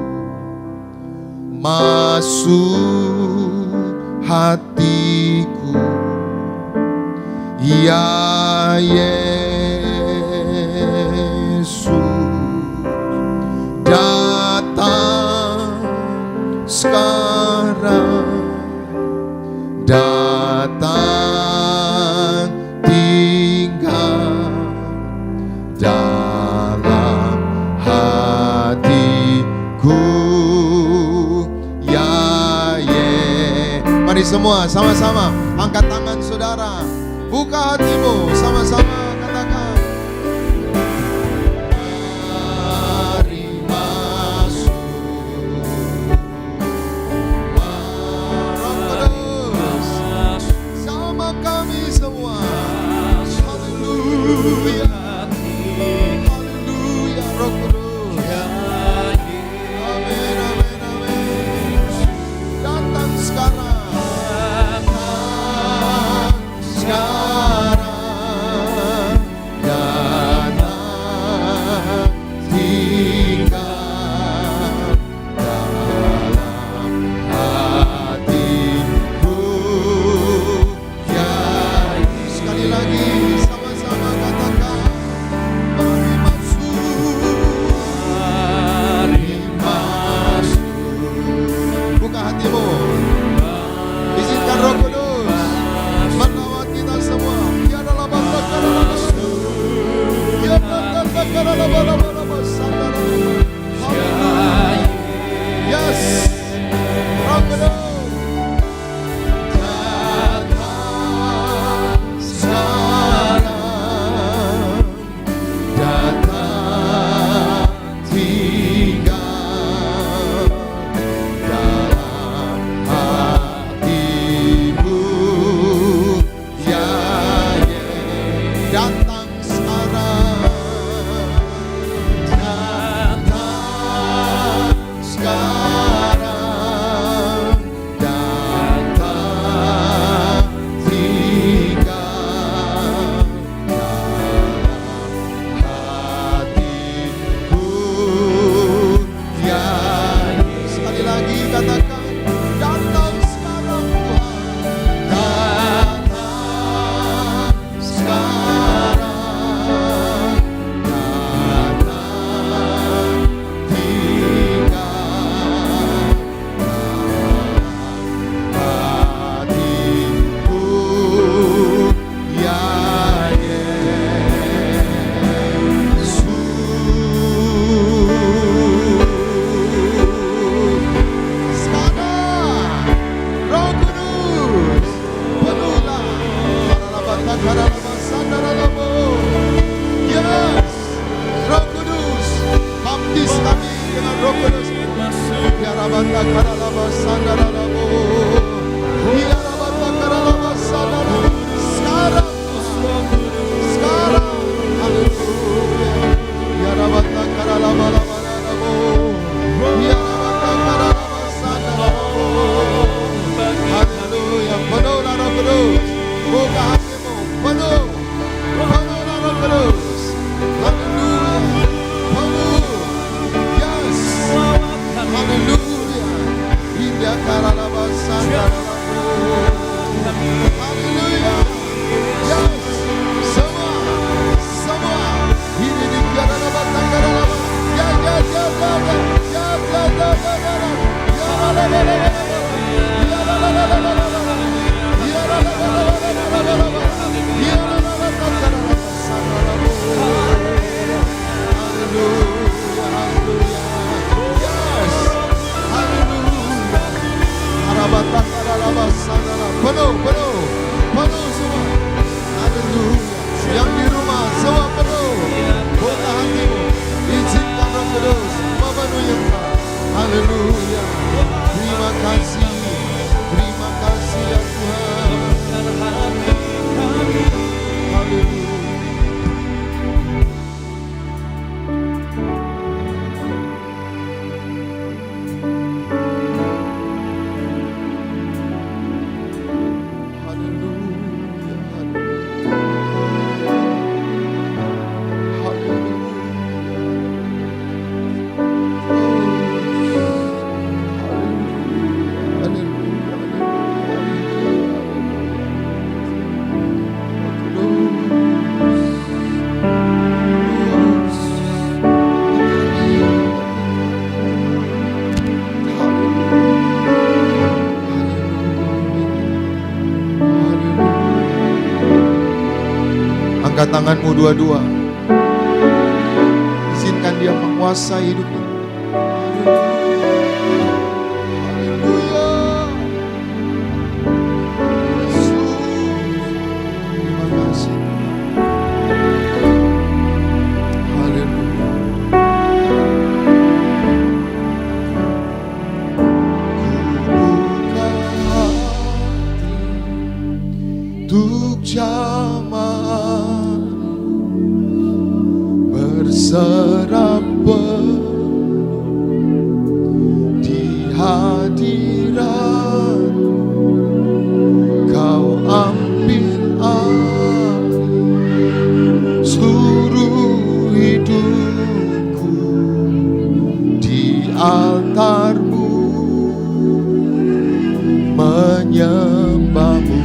E: Masuk hatiku, ya Yesus, datang sekarang, datang tinggal dalam hatiku. Mari semua sama-sama angkat tangan saudara, buka hatimu, sama-sama katakan. Mari masuk, Roh Kudus sama kami semua. Haleluya, haleluya, Roh Kudus. Amin, amin, amin. Datang sekarang. Sekarang Angkat tanganmu dua-dua. Izinkan dia menguasai hidupmu. Haleluya. Yesus, terima kasih. Haleluya. Ku buka hati untuk jamaah berserah penuh di hadirat, Kau ambil alih seluruh hidupku di altar-Mu, menyembah-Mu.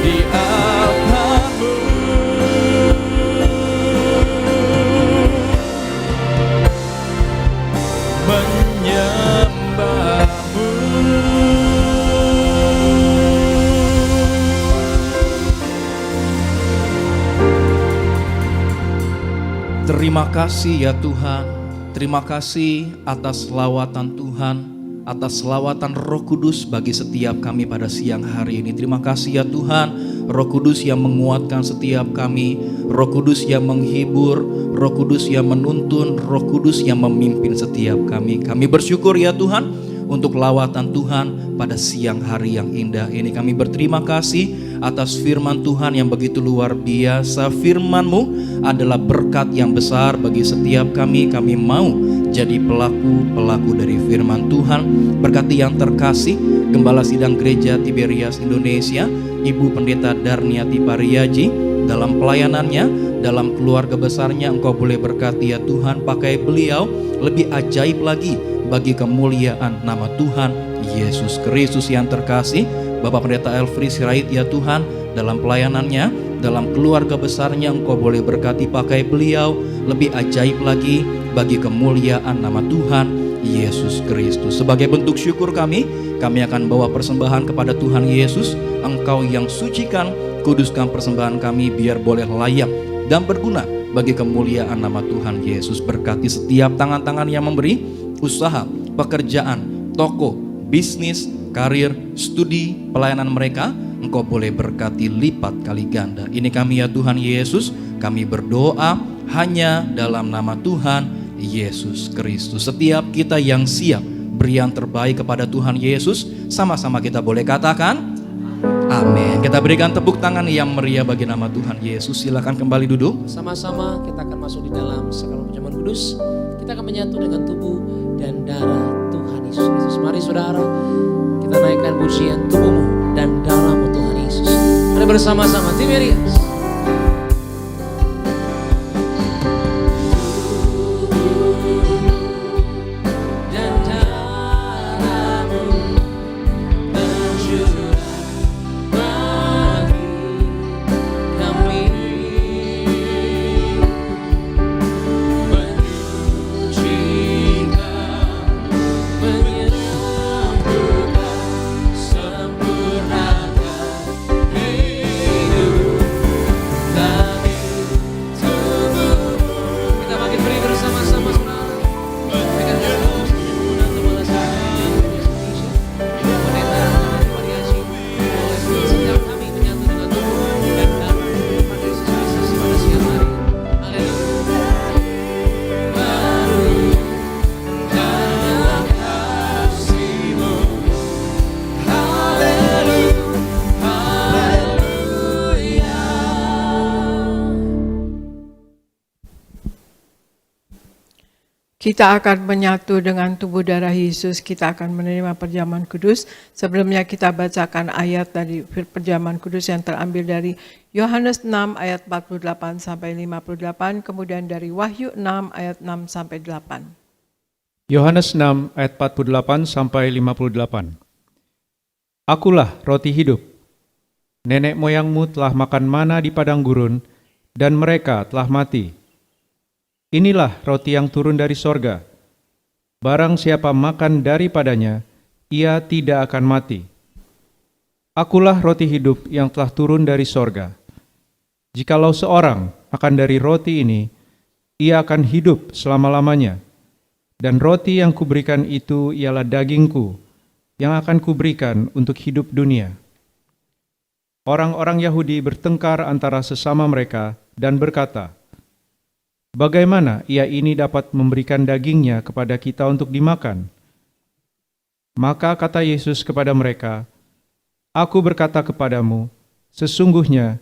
B: di altarmu. Menyembahmu. Terima kasih ya Tuhan, terima kasih atas lawatan Tuhan, atas lawatan Roh Kudus bagi setiap kami pada siang hari ini. Terima kasih ya Tuhan, Roh Kudus yang menguatkan setiap kami, Roh Kudus yang menghibur, Roh Kudus yang menuntun, Roh Kudus yang memimpin setiap kami. Kami bersyukur ya Tuhan untuk lawatan Tuhan pada siang hari yang indah ini. Kami berterima kasih atas firman Tuhan yang begitu luar biasa. Firman-Mu adalah berkat yang besar bagi setiap kami. Kami mau jadi pelaku-pelaku dari firman Tuhan. Berkati yang terkasih Gembala Sidang Gereja Tiberias Indonesia, Ibu Pendeta Darniati Pariaji, dalam pelayanannya, dalam keluarga besarnya. Engkau boleh berkati ya Tuhan, pakai beliau lebih ajaib lagi bagi kemuliaan nama Tuhan Yesus Kristus. Yang terkasih Bapak Pendeta Elfri Sirait ya Tuhan, dalam pelayanannya, dalam keluarga besarnya, Engkau boleh berkati, pakai beliau lebih ajaib lagi bagi kemuliaan nama Tuhan Yesus Kristus. Sebagai bentuk syukur kami akan bawa persembahan kepada Tuhan Yesus. Engkau yang sucikan, kuduskan persembahan kami biar boleh layak dan berguna bagi kemuliaan nama Tuhan Yesus. Berkati setiap tangan-tangan yang memberi, usaha, pekerjaan, toko, bisnis, karir, studi, pelayanan mereka. Engkau boleh berkati lipat kali ganda. Ini kami ya Tuhan Yesus, kami berdoa hanya dalam nama Tuhan Yesus Kristus. Setiap kita yang siap beri yang terbaik kepada Tuhan Yesus, sama-sama kita boleh katakan amin. Kita berikan tepuk tangan yang meriah bagi nama Tuhan Yesus. Silakan kembali duduk.
A: Sama-sama kita akan masuk di dalam sakral perjamuan kudus. Kita akan menyatu dengan tubuh dan darah Tuhan Yesus Kristus. Mari saudara, kita naikkan pujian tubuhmu dan darahmu Tuhan Yesus. Mari bersama-sama Tiberias.
C: Kita akan menyatu dengan tubuh darah Yesus, kita akan menerima perjamuan kudus. Sebelumnya kita bacakan ayat dari perjamuan kudus yang terambil dari Yohanes 6 ayat 48 sampai 58, kemudian dari Wahyu 6 ayat 6 sampai 8.
D: Yohanes 6 ayat 48 sampai 58. Akulah roti hidup. Nenek moyangmu telah makan mana di padang gurun, dan mereka telah mati. Inilah roti yang turun dari sorga. Barang siapa makan daripadanya, ia tidak akan mati. Akulah roti hidup yang telah turun dari sorga. Jikalau seorang makan dari roti ini, ia akan hidup selama-lamanya. Dan roti yang kuberikan itu ialah dagingku, yang akan kuberikan untuk hidup dunia. Orang-orang Yahudi bertengkar antara sesama mereka dan berkata, bagaimana ia ini dapat memberikan dagingnya kepada kita untuk dimakan? Maka kata Yesus kepada mereka, Aku berkata kepadamu, sesungguhnya,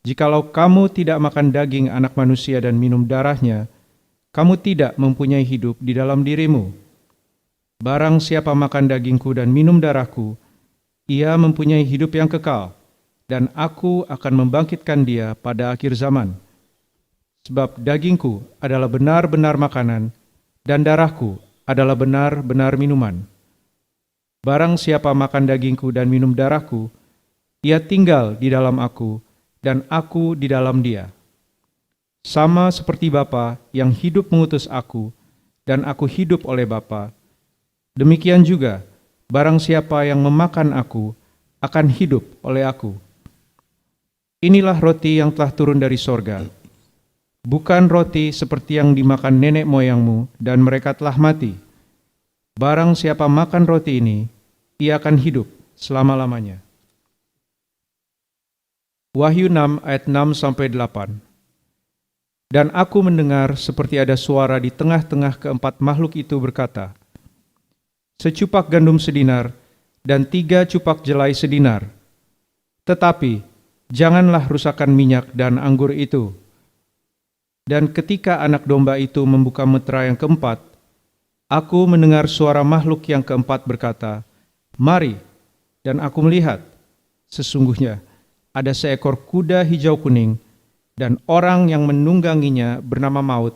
D: jikalau kamu tidak makan daging anak manusia dan minum darahnya, kamu tidak mempunyai hidup di dalam dirimu. Barang siapa makan dagingku dan minum darahku, ia mempunyai hidup yang kekal, dan aku akan membangkitkan dia pada akhir zaman. Sebab dagingku adalah benar-benar makanan, dan darahku adalah benar-benar minuman. Barang siapa makan dagingku dan minum darahku, ia tinggal di dalam aku, dan aku di dalam dia. Sama seperti Bapa yang hidup mengutus aku, dan aku hidup oleh Bapa, demikian juga barang siapa yang memakan aku akan hidup oleh aku. Inilah roti yang telah turun dari sorga, bukan roti seperti yang dimakan nenek moyangmu dan mereka telah mati. Barang siapa makan roti ini, ia akan hidup selama-lamanya. Wahyu 6 ayat 6-8. Dan aku mendengar seperti ada suara di tengah-tengah keempat makhluk itu berkata, secupak gandum sedinar dan 3 cupak jelai sedinar. Tetapi janganlah rusakkan minyak dan anggur itu. Dan ketika anak domba itu membuka meterai yang keempat, aku mendengar suara makhluk yang keempat berkata, mari. Dan aku melihat, sesungguhnya ada seekor kuda hijau kuning, dan orang yang menungganginya bernama Maut,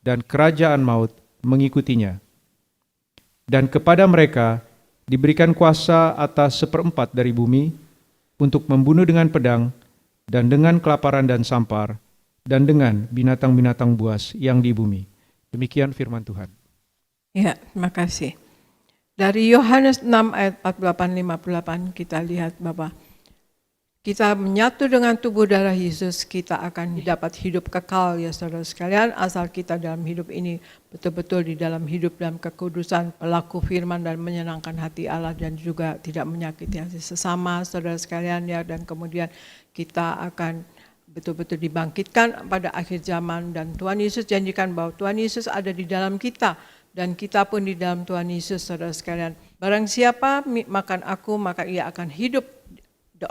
D: dan kerajaan Maut mengikutinya. Dan kepada mereka diberikan kuasa atas 1/4 dari bumi, untuk membunuh dengan pedang, dan dengan kelaparan dan sampar, dan dengan binatang-binatang buas yang di bumi. Demikian firman Tuhan.
C: Ya, terima kasih. Dari Yohanes 6 ayat 48-58 kita lihat Bapak, kita menyatu dengan tubuh darah Yesus, kita akan dapat hidup kekal ya saudara sekalian, asal kita dalam hidup ini betul-betul di dalam hidup dalam kekudusan, pelaku firman dan menyenangkan hati Allah dan juga tidak menyakiti hati sesama saudara sekalian ya, dan kemudian kita akan betul-betul dibangkitkan pada akhir zaman, dan Tuhan Yesus janjikan bahwa Tuhan Yesus ada di dalam kita dan kita pun di dalam Tuhan Yesus saudara sekalian. Barang siapa makan aku maka ia akan hidup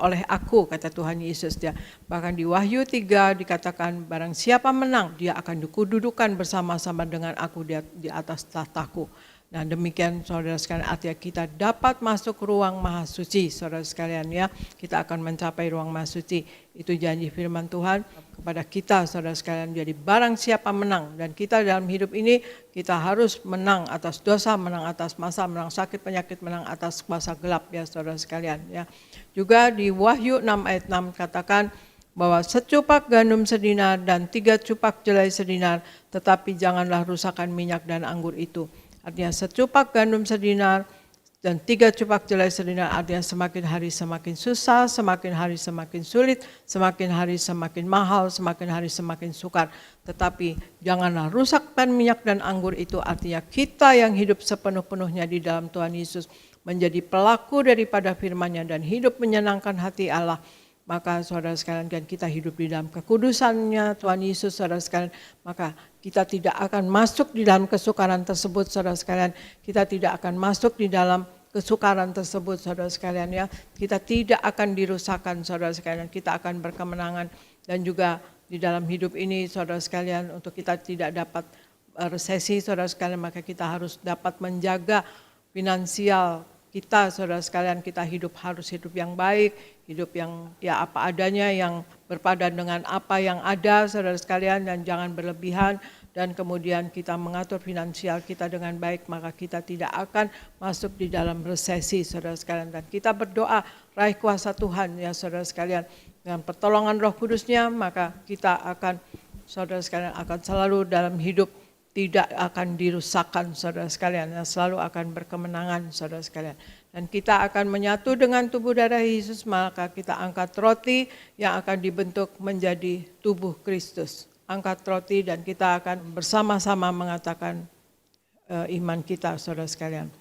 C: oleh aku, kata Tuhan Yesus dia. Bahkan di Wahyu 3 dikatakan barang siapa menang dia akan dikududukan bersama-sama dengan aku di atas tahtaku. Nah demikian saudara sekalian, artinya kita dapat masuk ruang maha suci saudara sekalian ya. Kita akan mencapai ruang maha suci. Itu janji firman Tuhan kepada kita saudara sekalian. Jadi barang siapa menang, dan kita dalam hidup ini kita harus menang atas dosa, menang atas masa, menang sakit penyakit, menang atas kuasa gelap ya saudara sekalian ya. Juga di Wahyu 6 ayat 6 katakan bahwa secupak gandum sedinar dan 3 cupak jelai sedinar, tetapi janganlah rusakkan minyak dan anggur itu. Artinya secupak gandum sedinar dan 3 cupak jelai sedinar, artinya semakin hari semakin susah, semakin hari semakin sulit, semakin hari semakin mahal, semakin hari semakin sukar. Tetapi janganlah rusakkan minyak dan anggur itu, artinya kita yang hidup sepenuh-penuhnya di dalam Tuhan Yesus, menjadi pelaku daripada firman-Nya dan hidup menyenangkan hati Allah. Maka saudara sekalian, kan kita hidup di dalam kekudusannya Tuhan Yesus saudara sekalian, maka kita tidak akan masuk di dalam kesukaran tersebut saudara sekalian. Kita tidak akan masuk di dalam kesukaran tersebut saudara sekalian ya. Kita tidak akan dirusakkan saudara sekalian. Kita akan berkemenangan, dan juga di dalam hidup ini saudara sekalian, untuk kita tidak dapat resesi saudara sekalian, maka kita harus dapat menjaga finansial kita saudara sekalian. Kita harus hidup yang baik, hidup yang ya apa adanya, yang berpadan dengan apa yang ada saudara sekalian, dan jangan berlebihan. Dan kemudian kita mengatur finansial kita dengan baik, maka kita tidak akan masuk di dalam resesi saudara sekalian. Dan kita berdoa raih kuasa Tuhan ya saudara sekalian, dengan pertolongan Roh Kudus-Nya, maka kita akan saudara sekalian akan selalu dalam hidup tidak akan dirusakkan saudara sekalian, yang selalu akan berkemenangan saudara sekalian. Dan kita akan menyatu dengan tubuh darah Yesus, maka kita angkat roti yang akan dibentuk menjadi tubuh Kristus. Angkat roti dan kita akan bersama-sama mengatakan iman kita saudara sekalian.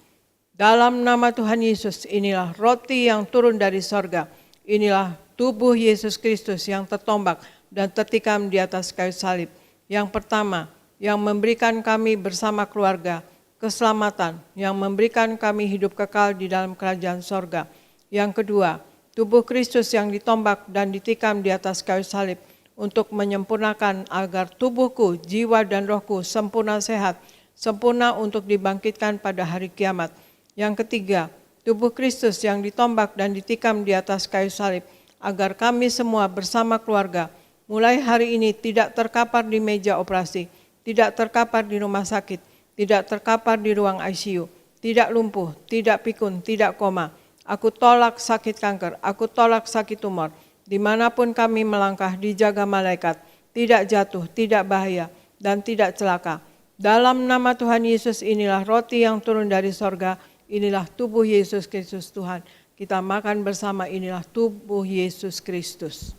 C: Dalam nama Tuhan Yesus, inilah roti yang turun dari sorga. Inilah tubuh Yesus Kristus yang tertombak dan tertikam di atas kayu salib. Yang pertama, yang memberikan kami bersama keluarga keselamatan, yang memberikan kami hidup kekal di dalam kerajaan sorga. Yang kedua, tubuh Kristus yang ditombak dan ditikam di atas kayu salib untuk menyempurnakan agar tubuhku, jiwa dan rohku sempurna sehat, sempurna untuk dibangkitkan pada hari kiamat. Yang ketiga, tubuh Kristus yang ditombak dan ditikam di atas kayu salib agar kami semua bersama keluarga mulai hari ini tidak terkapar di meja operasi, tidak terkapar di rumah sakit, tidak terkapar di ruang ICU, tidak lumpuh, tidak pikun, tidak koma. Aku tolak sakit kanker, aku tolak sakit tumor. Dimanapun kami melangkah, dijaga malaikat, tidak jatuh, tidak bahaya, dan tidak celaka. Dalam nama Tuhan Yesus, inilah roti yang turun dari sorga, inilah tubuh Yesus Kristus Tuhan. Kita makan bersama, inilah tubuh Yesus Kristus.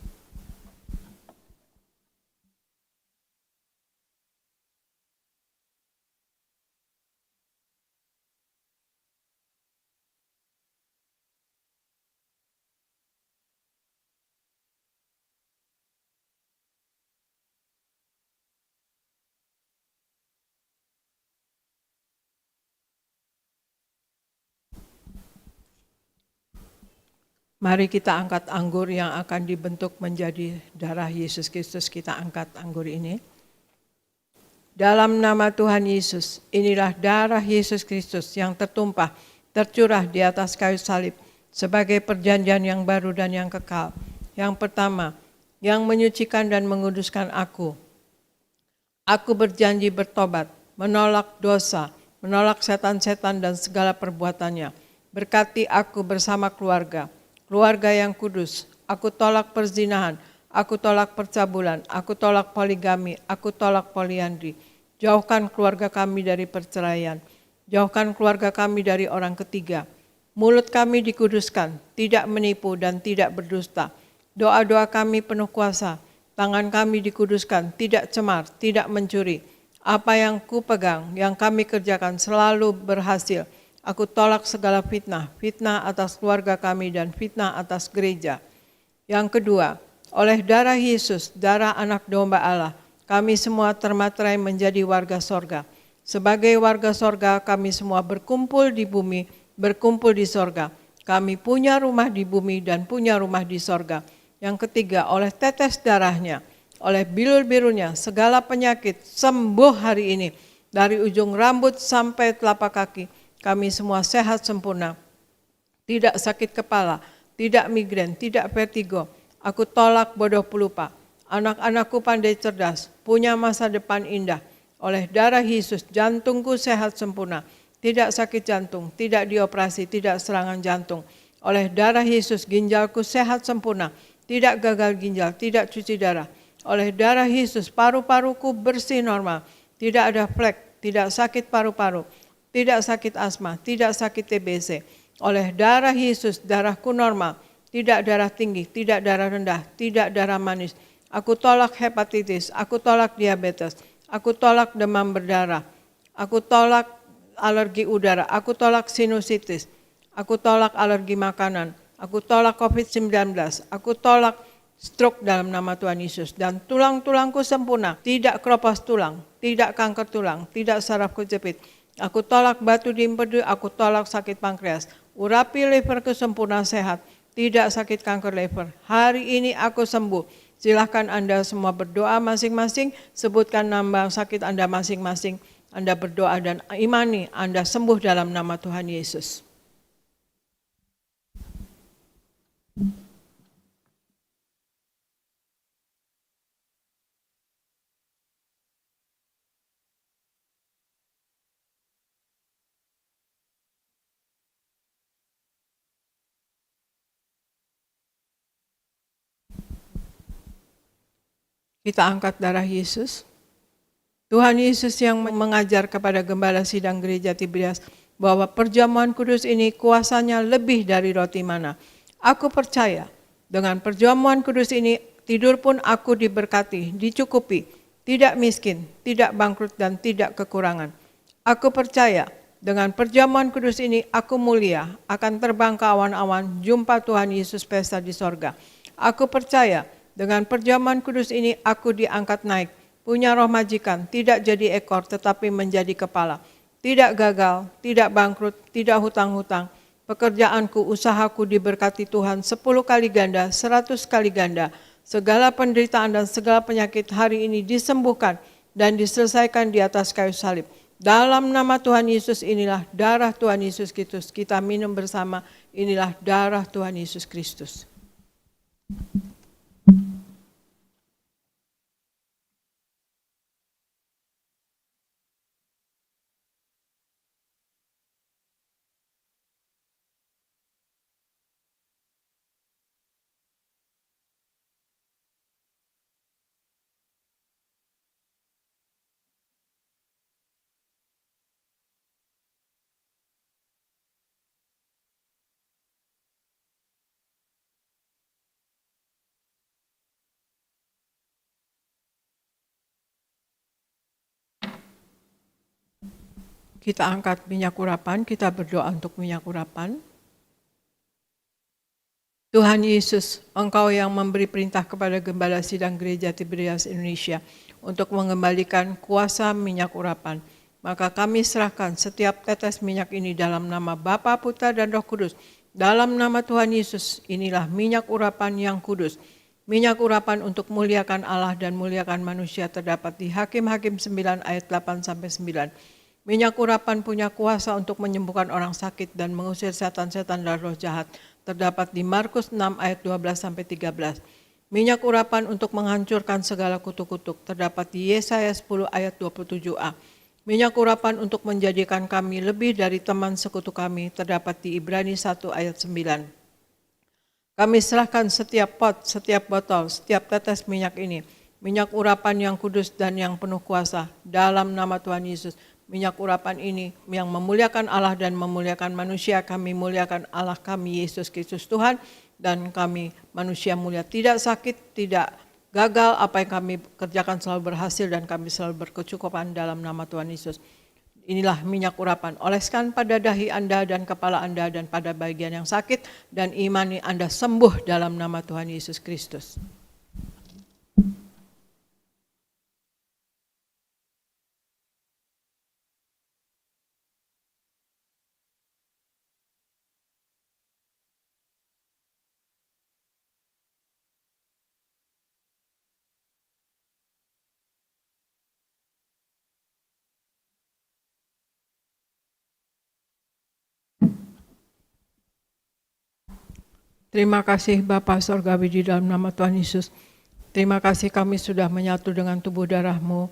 C: Mari kita angkat anggur yang akan dibentuk menjadi darah Yesus Kristus. Kita angkat anggur ini. Dalam nama Tuhan Yesus, inilah darah Yesus Kristus yang tertumpah, tercurah di atas kayu salib sebagai perjanjian yang baru dan yang kekal. Yang pertama, yang menyucikan dan menguduskan aku. Aku berjanji bertobat, menolak dosa, menolak setan-setan dan segala perbuatannya. Berkati aku bersama keluarga yang kudus. Aku tolak perzinahan, aku tolak percabulan, aku tolak poligami, aku tolak poliandri. Jauhkan keluarga kami dari perceraian, jauhkan keluarga kami dari orang ketiga. Mulut kami dikuduskan, tidak menipu dan tidak berdusta. Doa-doa kami penuh kuasa, tangan kami dikuduskan, tidak cemar, tidak mencuri. Apa yang kupegang, yang kami kerjakan selalu berhasil. Aku tolak segala fitnah, fitnah atas keluarga kami dan fitnah atas gereja. Yang kedua, oleh darah Yesus, darah anak domba Allah, kami semua termaterai menjadi warga sorga. Sebagai warga sorga, kami semua berkumpul di bumi, berkumpul di sorga. Kami punya rumah di bumi dan punya rumah di sorga. Yang ketiga, oleh tetes darahnya, oleh bilur-birunya, segala penyakit sembuh hari ini. Dari ujung rambut sampai telapak kaki, kami semua sehat sempurna, tidak sakit kepala, tidak migrain, tidak vertigo. Aku tolak bodoh pelupa. Anak-anakku pandai cerdas, punya masa depan indah. Oleh darah Yesus, jantungku sehat sempurna, tidak sakit jantung, tidak dioperasi, tidak serangan jantung. Oleh darah Yesus, ginjalku sehat sempurna, tidak gagal ginjal, tidak cuci darah. Oleh darah Yesus, paru-paruku bersih normal, tidak ada flek, tidak sakit paru-paru, tidak sakit asma, tidak sakit TBC. Oleh darah Yesus, darahku normal, tidak darah tinggi, tidak darah rendah, tidak darah manis. Aku tolak hepatitis, aku tolak diabetes, aku tolak demam berdarah, aku tolak alergi udara, aku tolak sinusitis, aku tolak alergi makanan, aku tolak COVID-19, aku tolak stroke dalam nama Tuhan Yesus. Dan tulang-tulangku sempurna, tidak keropos tulang, tidak kanker tulang, tidak saraf kejepit. Aku tolak batu di empedu, aku tolak sakit pankreas. Urapi liverku sempurna sehat, tidak sakit kanker liver. Hari ini aku sembuh. Silahkan Anda semua berdoa masing-masing, sebutkan nama sakit Anda masing-masing. Anda berdoa dan imani Anda sembuh dalam nama Tuhan Yesus. Kita angkat darah Yesus. Tuhan Yesus yang mengajar kepada gembala sidang gereja Tiberias bahwa perjamuan kudus ini kuasanya lebih dari roti mana. Aku percaya dengan perjamuan kudus ini tidur pun aku diberkati, dicukupi, tidak miskin, tidak bangkrut dan tidak kekurangan. Aku percaya dengan perjamuan kudus ini aku mulia, akan terbang ke awan-awan, jumpa Tuhan Yesus pesta di sorga. Aku percaya dengan perjamuan kudus ini aku diangkat naik, punya roh majikan, tidak jadi ekor tetapi menjadi kepala. Tidak gagal, tidak bangkrut, tidak hutang-hutang. Pekerjaanku, usahaku diberkati Tuhan 10 kali ganda, 100 kali ganda. Segala penderitaan dan segala penyakit hari ini disembuhkan dan diselesaikan di atas kayu salib. Dalam nama Tuhan Yesus, inilah darah Tuhan Yesus Kristus. Kita minum bersama, inilah darah Tuhan Yesus Kristus. Kita angkat minyak urapan, kita berdoa untuk minyak urapan. Tuhan Yesus, Engkau yang memberi perintah kepada Gembala Sidang Gereja Tiberias Indonesia untuk mengembalikan kuasa minyak urapan. Maka kami serahkan setiap tetes minyak ini dalam nama Bapa, Putra, dan Roh Kudus. Dalam nama Tuhan Yesus, inilah minyak urapan yang kudus. Minyak urapan untuk muliakan Allah dan muliakan manusia terdapat di Hakim-Hakim 9 ayat 8-9. Minyak urapan punya kuasa untuk menyembuhkan orang sakit dan mengusir setan-setan dan roh jahat. Terdapat di Markus 6 ayat 12-13. Minyak urapan untuk menghancurkan segala kutuk-kutuk. Terdapat di Yesaya 10 ayat 27a. Minyak urapan untuk menjadikan kami lebih dari teman sekutu kami. Terdapat di Ibrani 1 ayat 9. Kami serahkan setiap pot, setiap botol, setiap tetes minyak ini. Minyak urapan yang kudus dan yang penuh kuasa. Dalam nama Tuhan Yesus. Minyak urapan ini yang memuliakan Allah dan memuliakan manusia. Kami muliakan Allah kami Yesus Kristus Tuhan, dan kami manusia mulia. Tidak sakit, tidak gagal, apa yang kami kerjakan selalu berhasil dan kami selalu berkecukupan dalam nama Tuhan Yesus. Inilah minyak urapan. Oleskan pada dahi Anda dan kepala Anda dan pada bagian yang sakit, dan imani Anda sembuh dalam nama Tuhan Yesus Kristus. Terima kasih Bapa Sorgawi di dalam nama Tuhan Yesus. Terima kasih kami sudah menyatu dengan tubuh darah-Mu.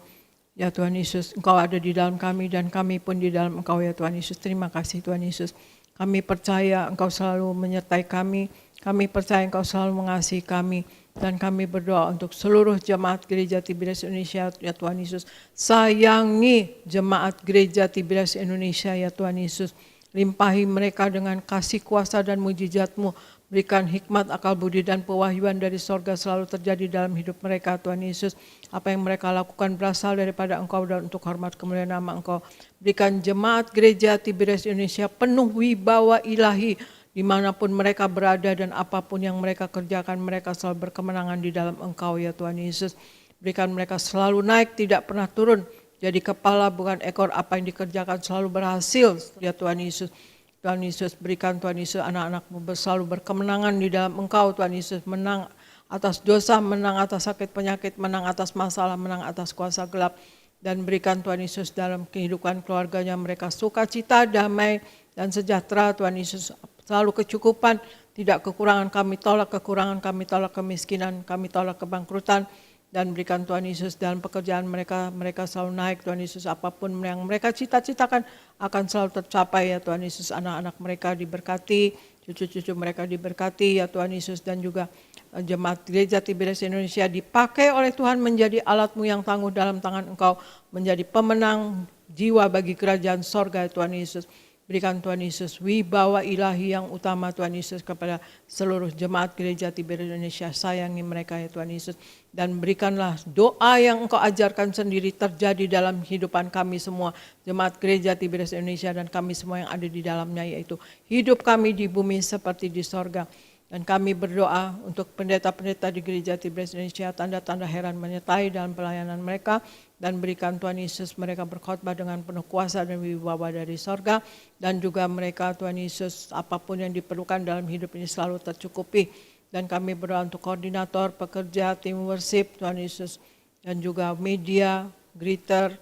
C: Ya Tuhan Yesus, Engkau ada di dalam kami dan kami pun di dalam Engkau ya Tuhan Yesus. Terima kasih Tuhan Yesus. Kami percaya Engkau selalu menyertai kami. Kami percaya Engkau selalu mengasihi kami. Dan kami berdoa untuk seluruh jemaat Gereja Tiberias Indonesia ya Tuhan Yesus. Sayangi jemaat Gereja Tiberias Indonesia ya Tuhan Yesus. Limpahi mereka dengan kasih kuasa dan mujizat-Mu. Berikan hikmat, akal budi, dan pewahyuan dari sorga selalu terjadi dalam hidup mereka, Tuhan Yesus. Apa yang mereka lakukan berasal daripada Engkau dan untuk hormat kemuliaan nama Engkau. Berikan jemaat Gereja Tiberias Indonesia penuh wibawa ilahi, dimanapun mereka berada dan apapun yang mereka kerjakan, mereka selalu berkemenangan di dalam Engkau, ya Tuhan Yesus. Berikan mereka selalu naik, tidak pernah turun. Jadi kepala bukan ekor, apa yang dikerjakan selalu berhasil, ya Tuhan Yesus. Tuhan Yesus, berikan Tuhan Yesus anak-anak-Mu selalu berkemenangan di dalam Engkau, Tuhan Yesus, menang atas dosa, menang atas sakit penyakit, menang atas masalah, menang atas kuasa gelap. Dan berikan Tuhan Yesus dalam kehidupan keluarganya mereka sukacita, damai, dan sejahtera, Tuhan Yesus, selalu kecukupan, tidak kekurangan. Kami tolak kekurangan, kami tolak kemiskinan, kami tolak kebangkrutan. Dan berikan Tuhan Yesus dalam pekerjaan mereka, mereka selalu naik, Tuhan Yesus, apapun yang mereka cita-citakan akan selalu tercapai, ya Tuhan Yesus. Anak-anak mereka diberkati, cucu-cucu mereka diberkati, ya Tuhan Yesus. Dan juga jemaat Gereja Tiberias Indonesia dipakai oleh Tuhan menjadi alat-Mu yang tangguh dalam tangan Engkau, menjadi pemenang jiwa bagi kerajaan sorga, ya Tuhan Yesus. Berikan Tuhan Yesus wibawa ilahi yang utama, Tuhan Yesus, kepada seluruh jemaat Gereja Tiberias Indonesia. Sayangi mereka, ya Tuhan Yesus. Dan berikanlah doa yang Engkau ajarkan sendiri terjadi dalam kehidupan kami semua, jemaat Gereja Tiberias Indonesia dan kami semua yang ada di dalamnya, yaitu hidup kami di bumi seperti di sorga. Dan kami berdoa untuk pendeta-pendeta di Gereja Tiberias Indonesia, tanda-tanda heran menyertai dalam pelayanan mereka. Dan berikan Tuhan Yesus mereka berkhotbah dengan penuh kuasa dan wibawa dari sorga. Dan juga mereka Tuhan Yesus apapun yang diperlukan dalam hidup ini selalu tercukupi. Dan kami berdoa untuk koordinator, pekerja, tim worship Tuhan Yesus. Dan juga media, greeter,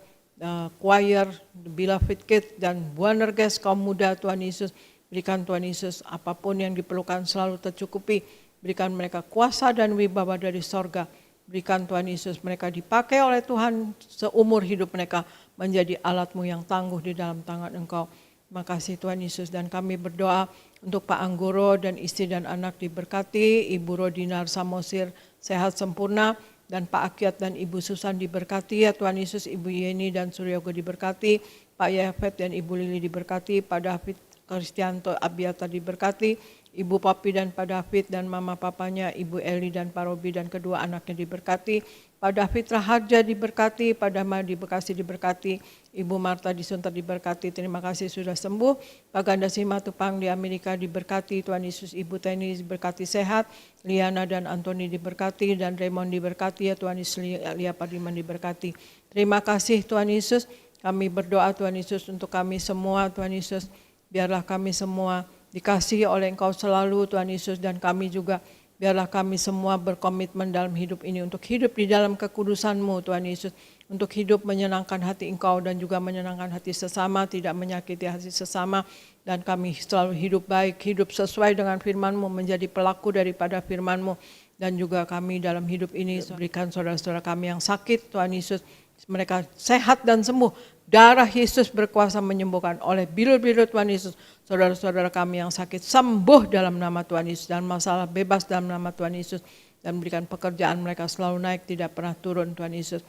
C: choir, beloved kids, dan Wonderguest kaum muda Tuhan Yesus. Berikan Tuhan Yesus apapun yang diperlukan selalu tercukupi. Berikan mereka kuasa dan wibawa dari sorga. Berikan Tuhan Yesus mereka dipakai oleh Tuhan seumur hidup mereka menjadi alat-Mu yang tangguh di dalam tangan Engkau. Terima kasih Tuhan Yesus. Dan kami berdoa untuk Pak Anggoro dan istri dan anak diberkati, Ibu Rodinar Samosir sehat sempurna, dan Pak Akyat dan Ibu Susan diberkati, ya Tuhan Yesus. Ibu Yeni dan Suryogo diberkati, Pak Yafet dan Ibu Lili diberkati, Pak David Kristianto Abiata diberkati, Ibu Papi dan Pak David dan Mama Papanya, Ibu Eli dan Pak Robi dan kedua anaknya diberkati. Pak David Raharja diberkati, Pak Dama di Bekasi diberkati, Ibu Marta di Sunter diberkati, terima kasih sudah sembuh. Pak Ganda Simatupang di Amerika diberkati, Tuhan Yesus. Ibu Teni diberkati sehat, Liana dan Antoni diberkati, dan Raymond diberkati, ya Tuhan Yesus. Lia Pardiman diberkati. Terima kasih Tuhan Yesus, kami berdoa Tuhan Yesus untuk kami semua Tuhan Yesus. Biarlah kami semua dikasihi oleh Engkau selalu Tuhan Yesus, dan kami juga biarlah kami semua berkomitmen dalam hidup ini untuk hidup di dalam kekudusan-Mu Tuhan Yesus, untuk hidup menyenangkan hati Engkau dan juga menyenangkan hati sesama, tidak menyakiti hati sesama, dan kami selalu hidup baik, hidup sesuai dengan firman-Mu, menjadi pelaku daripada firman-Mu, dan juga kami dalam hidup ini berikan saudara-saudara kami yang sakit Tuhan Yesus, mereka sehat dan sembuh. Darah Yesus berkuasa menyembuhkan, oleh biru-biru Tuhan Yesus, saudara-saudara kami yang sakit sembuh dalam nama Tuhan Yesus, dan masalah bebas dalam nama Tuhan Yesus, dan berikan pekerjaan mereka selalu naik, tidak pernah turun Tuhan Yesus.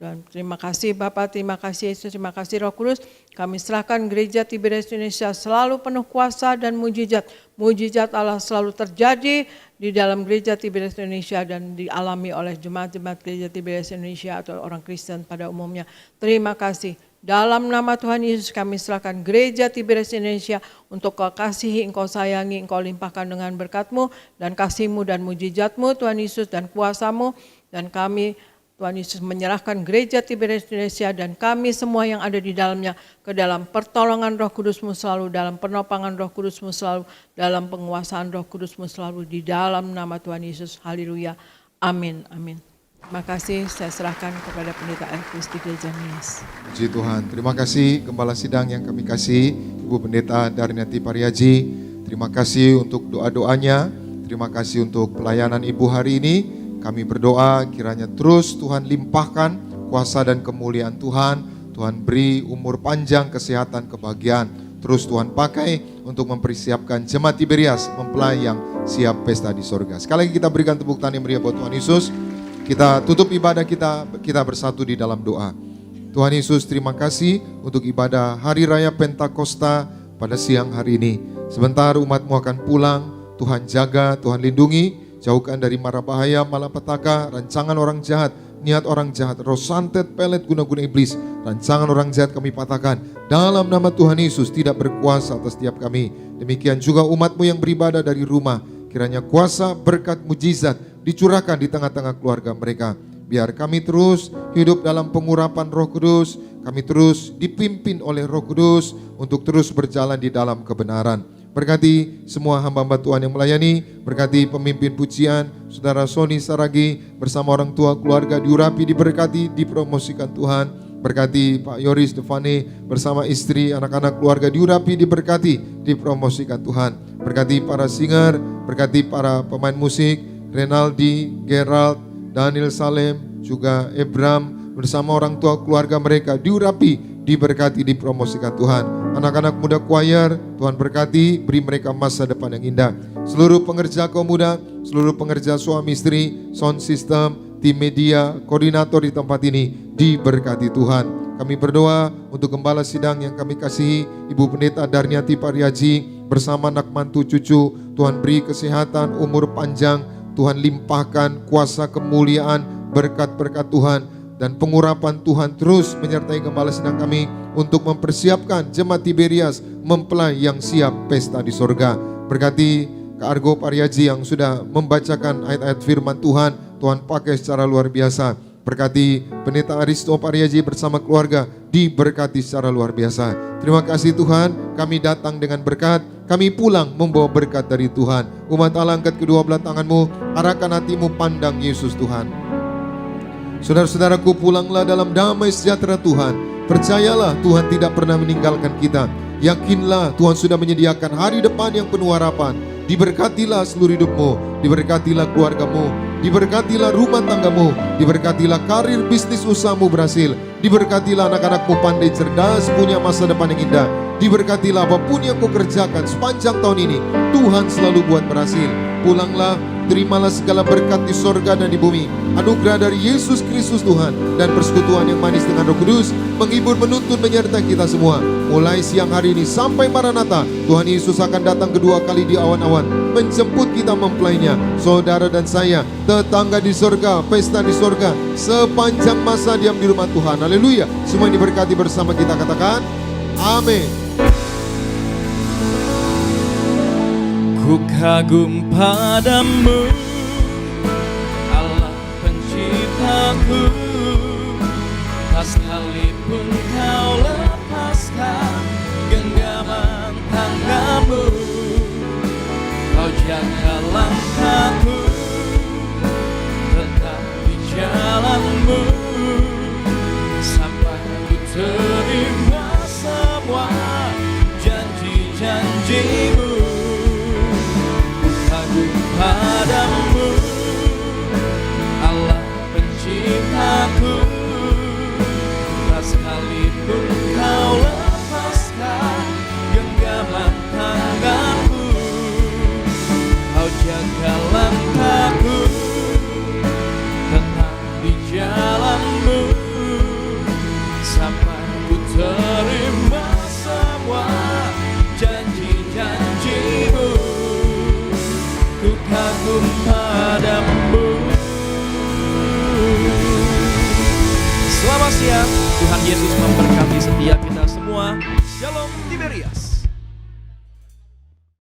C: Dan terima kasih Bapak, terima kasih Yesus, terima kasih Roh Kudus. Kami serahkan gereja Tiberias Indonesia selalu penuh kuasa dan mujizat. Mujizat Allah selalu terjadi di dalam gereja Tiberias Indonesia dan dialami oleh jemaat-jemaat gereja Tiberias Indonesia atau orang Kristen pada umumnya. Terima kasih. Dalam nama Tuhan Yesus kami serahkan gereja Tiberias Indonesia untuk Kau kasihi, Engkau sayangi, Engkau limpahkan dengan berkat-Mu dan kasih-Mu dan mujizat-Mu Tuhan Yesus dan kuasa-Mu. Dan kami Tuhan Yesus menyerahkan gereja Tiberias Indonesia dan kami semua yang ada di dalamnya ke dalam pertolongan Roh Kudus-Mu selalu, dalam penopangan Roh Kudus-Mu selalu, dalam penguasaan Roh Kudus-Mu selalu, di dalam nama Tuhan Yesus. Haleluya. Amin. Amin. Terima kasih, saya serahkan kepada Pendeta Elvis di Gereja Nias.
E: Puji Tuhan, terima kasih Gembala Sidang yang kami kasih, Ibu Pendeta Darniati Pariaji. Terima kasih untuk doa-doanya, terima kasih untuk pelayanan Ibu hari ini. Kami berdoa kiranya terus Tuhan limpahkan kuasa dan kemuliaan Tuhan. Tuhan beri umur panjang, kesehatan, kebahagiaan. Terus Tuhan pakai untuk mempersiapkan jemaat Tiberias mempelai yang siap pesta di sorga. Sekali lagi kita berikan tepuk tangan yang meriah buat Tuhan Yesus. Kita tutup ibadah kita bersatu di dalam doa. Tuhan Yesus, terima kasih untuk ibadah Hari Raya Pentakosta pada siang hari ini. Sebentar umat-Mu akan pulang, Tuhan jaga, Tuhan lindungi, jauhkan dari mara bahaya, malapetaka, rancangan orang jahat, niat orang jahat, roh santet, pelet, guna-guna iblis, rancangan orang jahat kami patahkan. Dalam nama Tuhan Yesus tidak berkuasa atas setiap kami. Demikian juga umat-Mu yang beribadah dari rumah, kiranya kuasa, berkat, mujizat dicurahkan di tengah-tengah keluarga mereka. Biar kami terus hidup dalam pengurapan Roh Kudus, kami terus dipimpin oleh Roh Kudus untuk terus berjalan di dalam kebenaran. Berkati semua hamba-hamba Tuhan yang melayani, berkati pemimpin pujian, Saudara Sony Saragi bersama orang tua keluarga diurapi, diberkati, dipromosikan Tuhan. Berkati Pak Yoris Devani bersama istri, anak-anak keluarga diurapi, diberkati, dipromosikan Tuhan. Berkati para singer, berkati para pemain musik, Renaldi, Gerald, Daniel Salem, juga Ebram bersama orang tua keluarga mereka diurapi, diberkati, dipromosikan Tuhan. Anak-anak muda choir, Tuhan berkati, beri mereka masa depan yang indah. Seluruh pengerja kaum muda, seluruh pengerja suami istri, sound system, tim media, koordinator di tempat ini diberkati Tuhan. Kami berdoa untuk Gembala Sidang yang kami kasihi, Ibu Pendeta Darniati Pariaji bersama anak mantu cucu. Tuhan beri kesehatan, umur panjang, Tuhan limpahkan kuasa kemuliaan, berkat-berkat Tuhan, dan pengurapan Tuhan terus menyertai Gembala Sidang kami untuk mempersiapkan jemaat Tiberias mempelai yang siap pesta di sorga. Berkati Kak Argo Pariaji yang sudah membacakan ayat-ayat firman Tuhan, Tuhan pakai secara luar biasa. Berkati Pendeta Aristo Pariaji bersama keluarga, diberkati secara luar biasa. Terima kasih Tuhan, kami datang dengan berkat, kami pulang membawa berkat dari Tuhan. Umat Allah, angkat kedua belah tanganmu, arahkan hatimu, pandang Yesus Tuhan. Saudara-saudaraku, pulanglah dalam damai sejahtera Tuhan. Percayalah Tuhan tidak pernah meninggalkan kita. Yakinlah Tuhan sudah menyediakan hari depan yang penuh harapan. Diberkatilah seluruh hidupmu, diberkatilah keluargamu, diberkatilah rumah tanggamu, diberkatilah karir bisnis usahamu berhasil, diberkatilah anak-anakmu pandai cerdas, punya masa depan yang indah, diberkatilah apapun yang kau kerjakan sepanjang tahun ini, Tuhan selalu buat berhasil. Pulanglah terimalah segala berkat di sorga dan di bumi. Anugerah dari Yesus Kristus Tuhan dan persekutuan yang manis dengan Roh Kudus menghibur, menuntun, menyertai kita semua. Mulai siang hari ini sampai Maranatha, Tuhan Yesus akan datang kedua kali di awan-awan, menjemput kita mempelainya. Saudara dan saya, tetangga di sorga, pesta di sorga, sepanjang masa diam di rumah Tuhan. Haleluya. Semua ini diberkati bersama kita, katakan amin.
B: Ku kagum padamu, Allah penciptaku. Tak sekalipun kau lepaskan genggaman tanganmu. Kau jaga langkahku, tetap di jalanmu, sampai ku terima semua janji-janjimu. Padamu, Allah penciptaku. Tak sekalipun kau lepaskan genggaman tanganku. Kau jaga langkahku, tetap di jalanmu, sampai ku terima semua janji-janjimu. Ku kagum padamu. Selamat siang, Tuhan Yesus memberkati setiap kita semua. Shalom Tiberias.